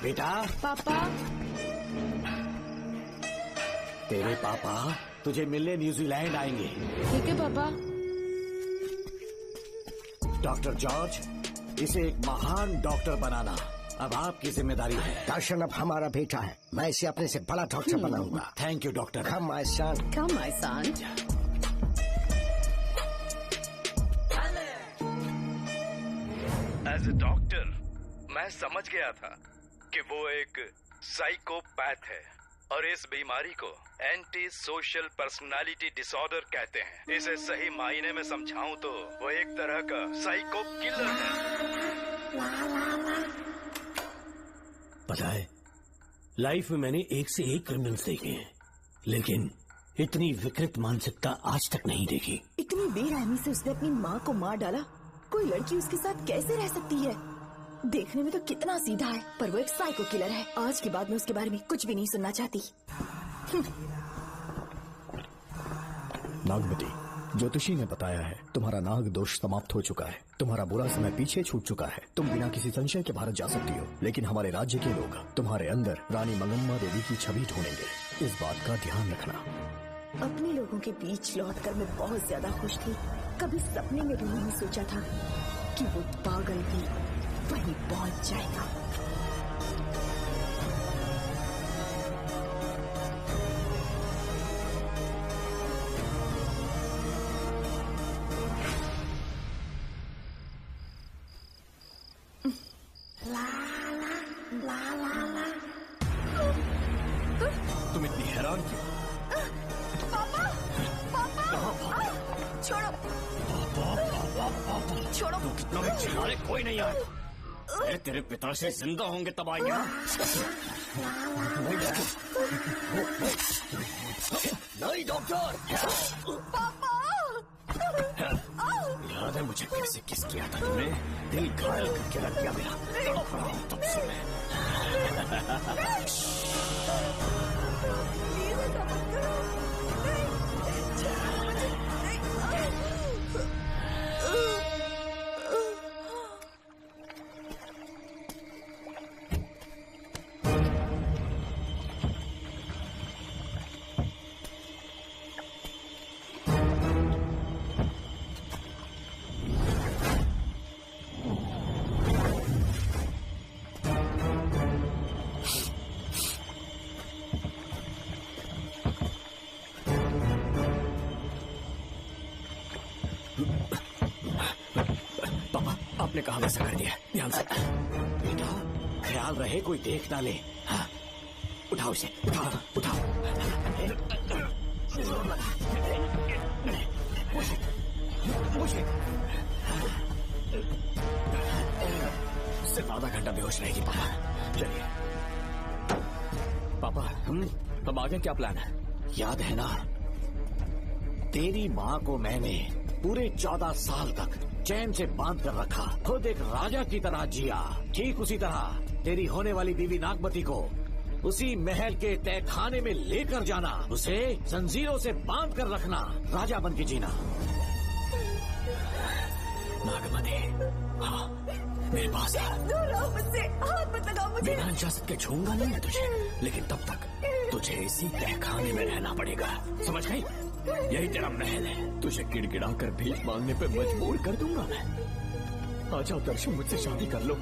बेटा। पापा। तेरे पापा तुझे मिलने न्यूजीलैंड आएंगे। ठीक है पापा। डॉक्टर जॉर्ज, इसे एक महान डॉक्टर बनाना अब आपकी जिम्मेदारी है। दर्शन अब हमारा बेटा है, मैं इसे अपने से बड़ा डॉक्टर बनाऊंगा। Thank you doctor. Come my son. Come my son. As a doctor मैं समझ गया था कि वो एक साइकोपैथ है और इस बीमारी को एंटी सोशल पर्सनालिटी डिसऑर्डर कहते हैं। इसे सही मायने में समझाऊं तो वो एक तरह का साइको किलर है। पता है, लाइफ में मैंने एक से एक क्रिमिनल्स देखे हैं, लेकिन इतनी विकृत मानसिकता आज तक नहीं देखी। इतनी बेरहमी से उसने अपनी माँ को मार डाला। कोई लड़की उसके साथ कैसे रह सकती है? देखने में तो कितना सीधा है, पर वो एक साइको किलर है। आज के बाद मैं उसके बारे में कुछ भी नहीं सुनना चाहती। नागमती, ज्योतिषी ने बताया है तुम्हारा नाग दोष समाप्त हो चुका है, तुम्हारा बुरा समय पीछे छूट चुका है, तुम बिना किसी संशय के भारत जा सकती हो। लेकिन हमारे राज्य के लोग तुम्हारे अंदर रानी मंगम्मा देवी की छवि ढूंढेंगे, इस बात का ध्यान रखना। अपने लोगों के बीच लौटकर मैं बहुत ज्यादा खुश थी। कभी सपने में भी नहीं सोचा था कि वो पागल भी वहीं पहुंच जाएगा। तुम इतनी हैरान क्यों? छोड़ो। तू कितना भी चिल्ला ले, कोई नहीं आए। अरे तेरे पिता से जिंदा होंगे तब आएंगे। नहीं डॉक्टर। याद है मुझे कैसे किस किया था तुमने? दिल घायल करके रख दिया मेरा। तड़प रहा हूं तब से मैं। आपने कहा वैसा कर दिया, ध्यान से। बेटा ख्याल रहे कोई देख ना ले। हाँ, उठाओ इसे, उठाओ उठाओ। मुझे सिर्फ आधा घंटा बेहोश रहेगी पापा। चलिए पापा, अब आगे क्या प्लान है? याद है ना, तेरी माँ को मैंने पूरे 14 साल तक चैन से बांध कर रखा, खुद एक राजा की तरह जिया। ठीक उसी तरह तेरी होने वाली बीवी नागमती को उसी महल के तहखाने में लेकर जाना, उसे जंजीरों से बांध कर रखना, राजा बन के जीना। नागमती, हाँ मेरे पास दूर रहो मुझसे, हाथ मत लगाओ मुझे। बिना इजाजत के छूंगा नहीं है तुझे, लेकिन तब तक तुझे इसी तहखाने में रहना पड़ेगा, समझ गई? यही तेरा महल है। तुझे गिड़गिड़ा कर भीख मांगने पे मजबूर कर दूंगा मैं। आ जाओ दर्शन, मुझसे शादी कर लो,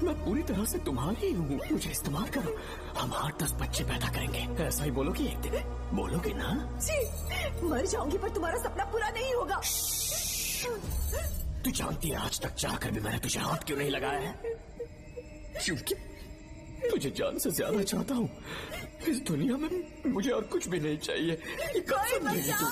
मैं पूरी तरह से तुम्हारी हूँ। मुझे इस्तेमाल करो, हम 8-10 बच्चे पैदा करेंगे। ऐसा ही बोलोगी एक दिन? बोलोगी ना? जी, मर जाऊंगी पर तुम्हारा सपना पूरा नहीं होगा। तू जानती है आज तक चाहकर भी मैंने तुझे हाथ क्यों नहीं लगाया है? क्योंकि तुझे जान से ज्यादा चाहता हूँ। इस दुनिया में मुझे और कुछ भी नहीं चाहिए। ये कब समझेगी तू?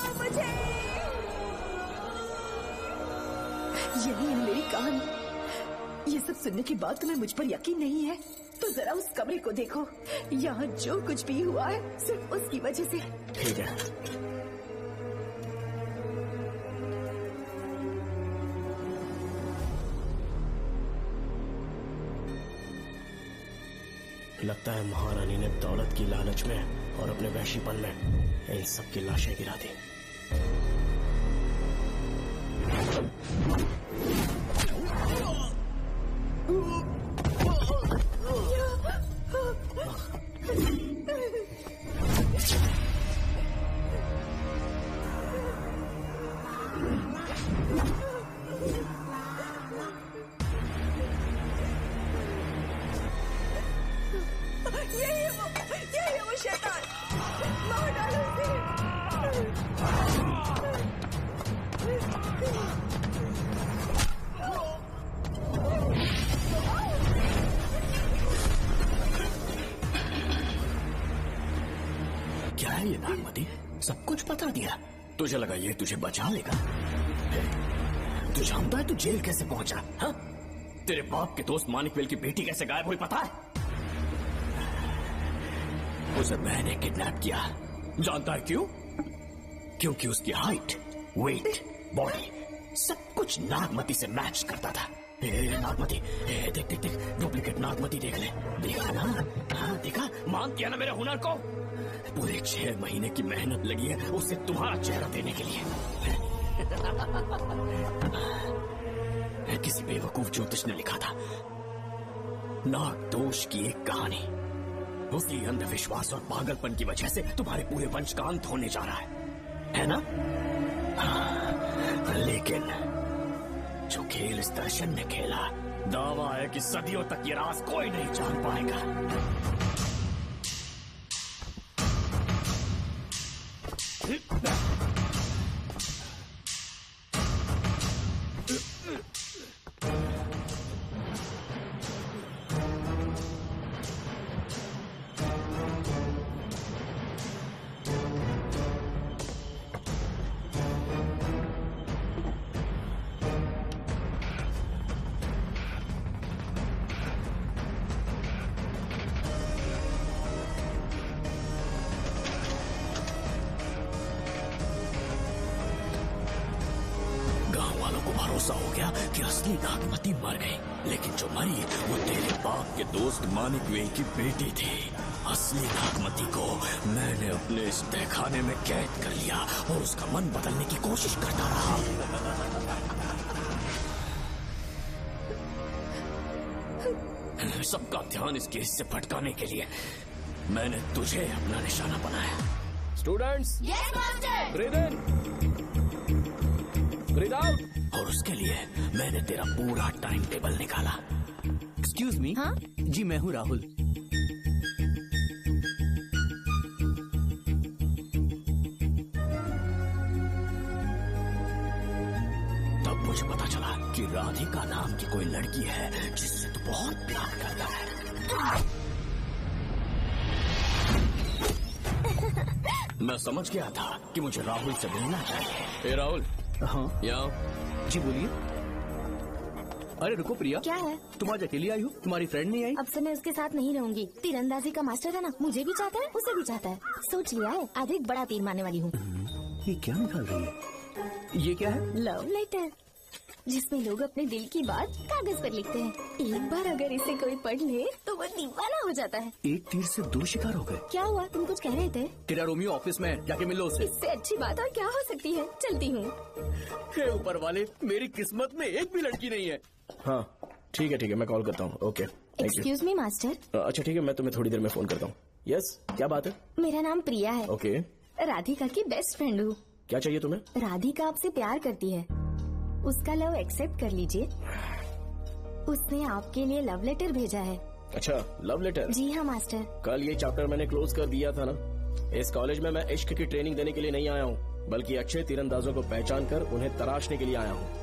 मुझे यही है मेरी कहानी। ये सब सुनने के बाद तुम्हें मुझ पर यकीन नहीं है तो जरा उस कमरे को देखो। यहाँ जो कुछ भी हुआ है सिर्फ उसकी वजह से। ठीक है, लगता है महारानी ने दौलत की लालच में और अपने वैशीपन में इन सब की लाशें गिरा दी। यही है वो शैतान। मार डालो क्या है ये नागमती? सब कुछ बता दिया। तुझे लगा ये तुझे बचा लेगा? तू जानता है तू जेल कैसे पहुंचा? हाँ? तेरे बाप के दोस्त मानिकवेल की बेटी कैसे गायब हुई पता है? उसे मैंने किडनैप किया। जानता है क्यों? क्योंकि उसकी हाइट, वेट, बॉडी सब कुछ नागमती से मैच करता था। नागमती, देख देख देख, डुप्लीकेट नागमती देख ले। देखा ना? हाँ देखा? मान किया ना मेरे हुनर को? पूरे 6 महीने की मेहनत लगी है उसे तुम्हारा चेहरा देने के लिए। किसी बेवकूफ ज्योतिष ने लिखा था नाग दोष की एक कहानी। उसी अंधविश्वास और पागलपन की वजह से तुम्हारे पूरे वंश का अंत होने जा रहा है ना? हाँ, लेकिन जो खेल इस दर्शन ने खेला, दावा है कि सदियों तक ये राज कोई नहीं जान पाएगा। भरोसा हो गया कि असली नागमती मर गई, लेकिन जो मरी वो तेरे बाप के दोस्त मानिकवेल की बेटी थी। असली नागमती को मैंने अपने इस तहखाने में कैद कर लिया और उसका मन बदलने की कोशिश करता रहा। सबका ध्यान इस केस से भटकाने के लिए मैंने तुझे अपना निशाना बनाया। Students, yes master. ब्रीथ इन, ब्रीथ आउट। और उसके लिए मैंने तेरा पूरा टाइम टेबल निकाला। Excuse me. हाँ? जी मैं हूँ राहुल। तब मुझे पता चला कि राधिका नाम की कोई लड़की है जिससे तू बहुत प्यार करता है। मैं समझ गया था कि मुझे राहुल से मिलना चाहिए। राहुल। हाँ यहाँ। जी बोलिए। अरे रुको प्रिया, क्या है? तुम आज अकेली आई हो? तुम्हारी फ्रेंड नहीं आई? अब से मैं उसके साथ नहीं रहूंगी। तीरंदाजी का मास्टर है ना, मुझे भी चाहता है उसे भी चाहता है। सोच लिया है, आज एक बड़ा तीर मारने वाली हूँ। ये क्या निकाल रही है? ये क्या है? लव लेटर, जिसमें लोग अपने दिल की बात कागज पर लिखते हैं। एक बार अगर इसे कोई पढ़ ले तो वो दीवाना हो जाता है। एक तीर से 2 शिकार हो गए। क्या हुआ? तुम कुछ कह रहे थे? तेरा रोमियो ऑफिस में, जाके मिलो उसे। इससे अच्छी बात और क्या हो सकती है। चलती हूँ। हे ऊपर वाले, मेरी किस्मत में एक भी लड़की नहीं है। हाँ ठीक है, मैं कॉल करता हूँ। Okay, excuse me master. अच्छा ठीक है, मैं तुम्हें थोड़ी देर में फोन करता हूँ। यस, क्या बात है? मेरा नाम प्रिया है। ओके। राधिका की बेस्ट फ्रेंड हूँ। क्या चाहिए तुम्हें? राधिका आपसे प्यार करती है, उसका लव एक्सेप्ट कर लीजिए। उसने आपके लिए लव लेटर भेजा है। अच्छा, लव लेटर? जी हाँ मास्टर। कल ये चैप्टर मैंने क्लोज कर दिया था ना। इस कॉलेज में मैं इश्क की ट्रेनिंग देने के लिए नहीं आया हूँ, बल्कि अच्छे तीरंदाजों को पहचान कर उन्हें तराशने के लिए आया हूँ।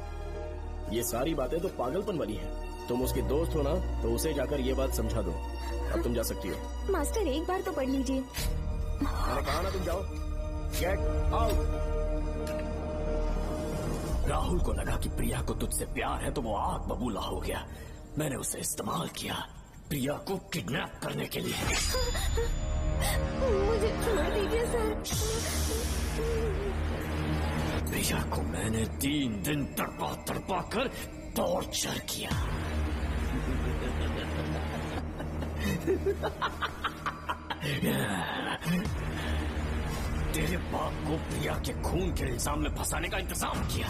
ये सारी बातें तो पागलपन वाली है। तुम उसकी दोस्त हो ना, तो उसे जाकर ये बात समझा दो। अब तुम जा सकती हो। मास्टर एक बार तो पढ़ लीजिए। मैंने कहा ना तुम जाओ। Get out. राहुल को लगा कि प्रिया को तुझसे प्यार है तो वो आग बबूला हो गया। मैंने उसे इस्तेमाल किया प्रिया को किडनैप करने के लिए। मुझे छोड़ दीजिए सर। प्रिया को मैंने 3 दिन तड़पा कर टॉर्चर किया। तेरे बाप को प्रिया के खून के इल्जाम में फंसाने का इंतजाम किया।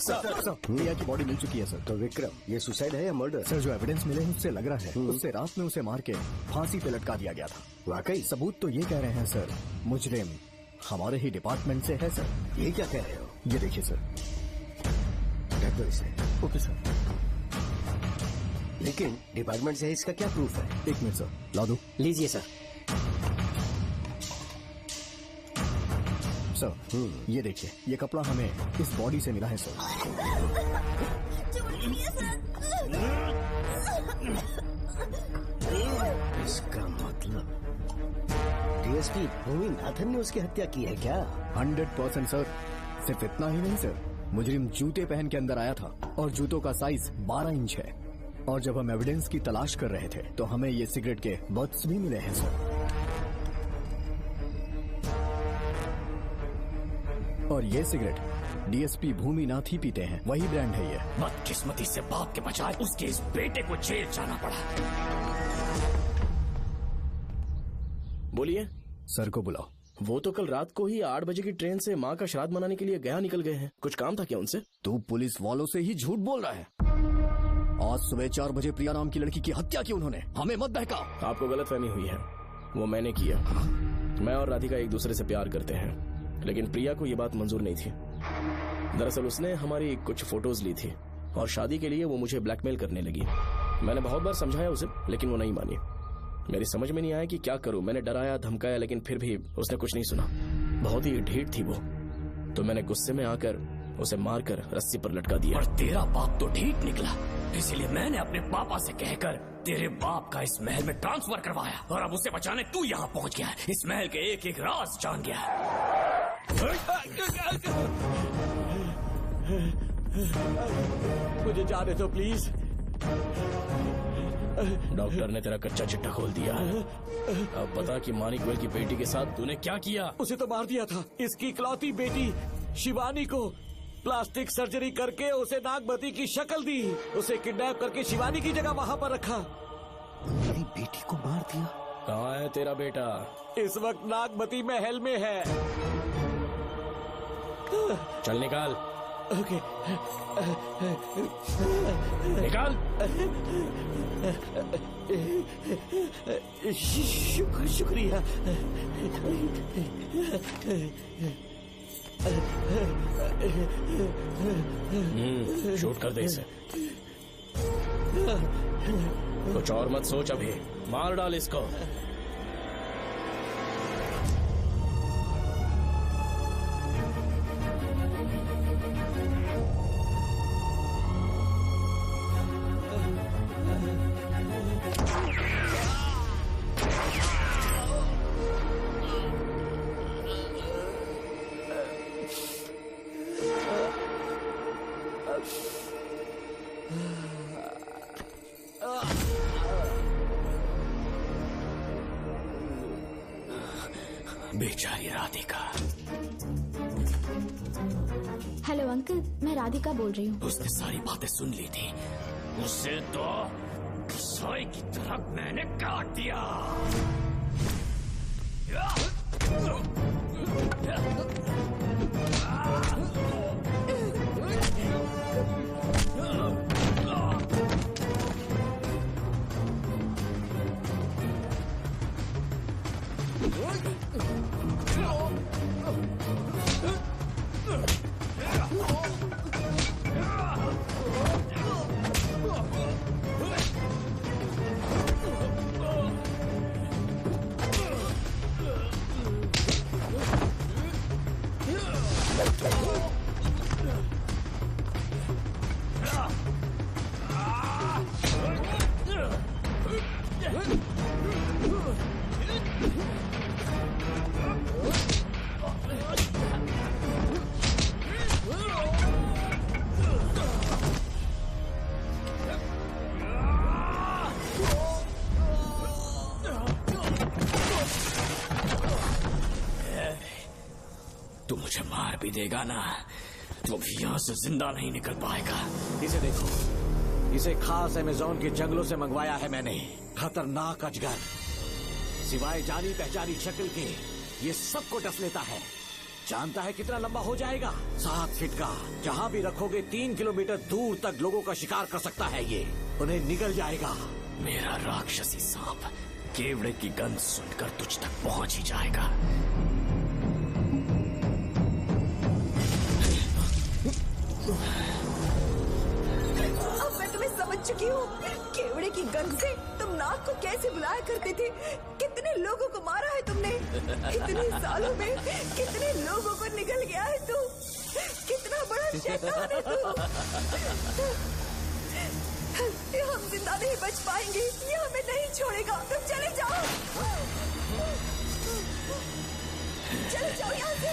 सर, प्रिया की बॉडी मिल चुकी है सर। तो विक्रम, ये सुसाइड है या मर्डर? सर, जो एविडेंस मिले हैं उससे लग रहा है उससे रात में उसे मार के फांसी पे लटका दिया गया था। वाकई? सबूत तो ये कह रहे हैं सर, मुजरिम हमारे ही डिपार्टमेंट से है सर। ये क्या कह रहे हो? ये देखिए सर। Okay sir. लेकिन डिपार्टमेंट से इसका क्या प्रूफ है? 1 मिनट सर, ला दो। लीजिए सर। सर, ये देखिए, ये कपड़ा हमें इस बॉडी से मिला है सर। इसका मतलब डीएसपी भूमि नाथन ने उसकी हत्या की है क्या? 100% सर। सिर्फ इतना ही नहीं सर, मुजरिम जूते पहन के अंदर आया था और जूतों का साइज 12 इंच है। और जब हम एविडेंस की तलाश कर रहे थे तो हमें ये सिगरेट के बट्स भी मिले हैं सर। और ये सिगरेट डीएसपी भूमि नाथ ही पीते हैं, वही ब्रांड है ये। बदकिस्मती से बाप के बजाय उसके इस बेटे को जेल जाना पड़ा। बोलिए। सर को बुलाओ। वो तो कल रात को ही 8 बजे की ट्रेन से माँ का श्राद्ध मनाने के लिए गया निकल गए हैं। कुछ काम था क्या उनसे? तू पुलिस वालों से ही झूठ बोल रहा है। आज सुबह 4 बजे प्रिया नाम की लड़की की हत्या की उन्होंने। हमें मत बहका। आपको गलतफहमी हुई है, वो मैंने किया। मैं और राधिका एक दूसरे से प्यार करते हैं, लेकिन प्रिया को ये बात मंजूर नहीं थी। दरअसल उसने हमारी कुछ फोटोज ली थी और शादी के लिए वो मुझे ब्लैकमेल करने लगी। मैंने बहुत बार समझाया उसे, लेकिन वो नहीं मानी। मेरी समझ में नहीं आया कि क्या करूं। मैंने डराया, धमकाया, लेकिन फिर भी उसने कुछ नहीं सुना। बहुत ही ढीठ थी वो, तो मैंने गुस्से में आकर उसे मारकर रस्सी पर लटका दिया। और तेरा बाप तो ढीठ निकला, इसलिए मैंने अपने पापा से कहकर तेरे बाप का इस महल में ट्रांसफर करवाया। और अब उसे बचाने तू यहाँ पहुँच गया है। इस महल के एक एक राज जान गया है। मुझे जाने दो प्लीज। डॉक्टर ने तेरा कच्चा चिट्ठा खोल दिया। अब बता कि मानिक गोयल की बेटी के साथ तूने क्या किया? उसे तो मार दिया था। इसकी इकलौती बेटी शिवानी को प्लास्टिक सर्जरी करके उसे नागमती की शक्ल दी। उसे किडनैप करके शिवानी की जगह वहाँ पर रखा। मेरी बेटी को मार दिया? कहाँ है तेरा बेटा? इस वक्त नागमती महल में है। चल निकाल। ओके। निकाल। शुक्रिया। शूट कर दे इसे। कुछ और मत सोच, अभी मार डाल इसको। बेचारी राधिका। हेलो अंकल, मैं राधिका बोल रही हूँ। उसने सारी बातें सुन ली थी। उसे तो सोई की तरह मैंने काट दिया। तू मुझे मार भी देगा ना तो भी यहाँ से जिंदा नहीं निकल पाएगा। इसे देखो, इसे खास अमेज़न के जंगलों से मंगवाया है मैंने। खतरनाक अजगर, सिवाय जानी पहचानी शक्ल के ये सबको डस लेता है। जानता है कितना लंबा हो जाएगा? 7 फीट का। जहाँ भी रखोगे 3 किलोमीटर दूर तक लोगों का शिकार कर सकता है ये। उन्हें निगल जाएगा। मेरा राक्षसी सांप केवड़े की गंध सुनकर तुझ तक पहुंच ही जाएगा। अब मैं तुम्हें समझ चुकी हूँ। केवड़े की गंध से तुम नाग को कैसे बुलाया करते थे। कितने लोगों को मारा है तुमने। इतने सालों में कितने लोगों को निगल गया है तू। कितना बड़ा शैतान है तू। हम जिंदा नहीं बच पाएंगे। ये हमें नहीं छोड़ेगा। तुम चले जाओ, चले जाओ यहाँ से।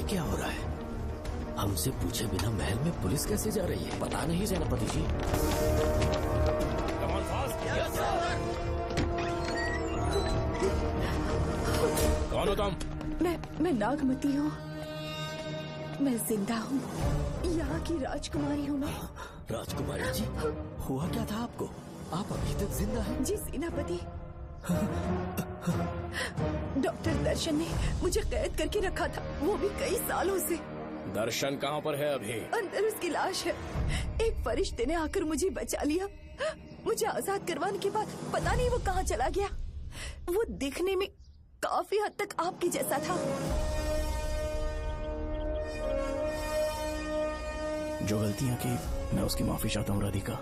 क्या हो रहा है? हमसे पूछे बिना महल में पुलिस कैसे जा रही है? पता नहीं सेनापति जी। कौन हो तुम? मैं नागमती हूँ। मैं जिंदा हूँ। यहाँ की राजकुमारी हूँ मैं। राजकुमारी जी, हुआ क्या था आपको? आप अभी तक जिंदा हैं? जी सेनापति। डॉक्टर दर्शन ने मुझे कैद करके रखा था, वो भी कई सालों से। दर्शन कहाँ पर है अभी? अंदर उसकी लाश है। एक फरिश्ते ने आकर मुझे बचा लिया। मुझे आजाद करवाने के बाद पता नहीं वो कहाँ चला गया। वो दिखने में काफी हद तक आपके जैसा था। जो गलतियाँ की मैं उसकी माफी चाहता हूँ राधिका।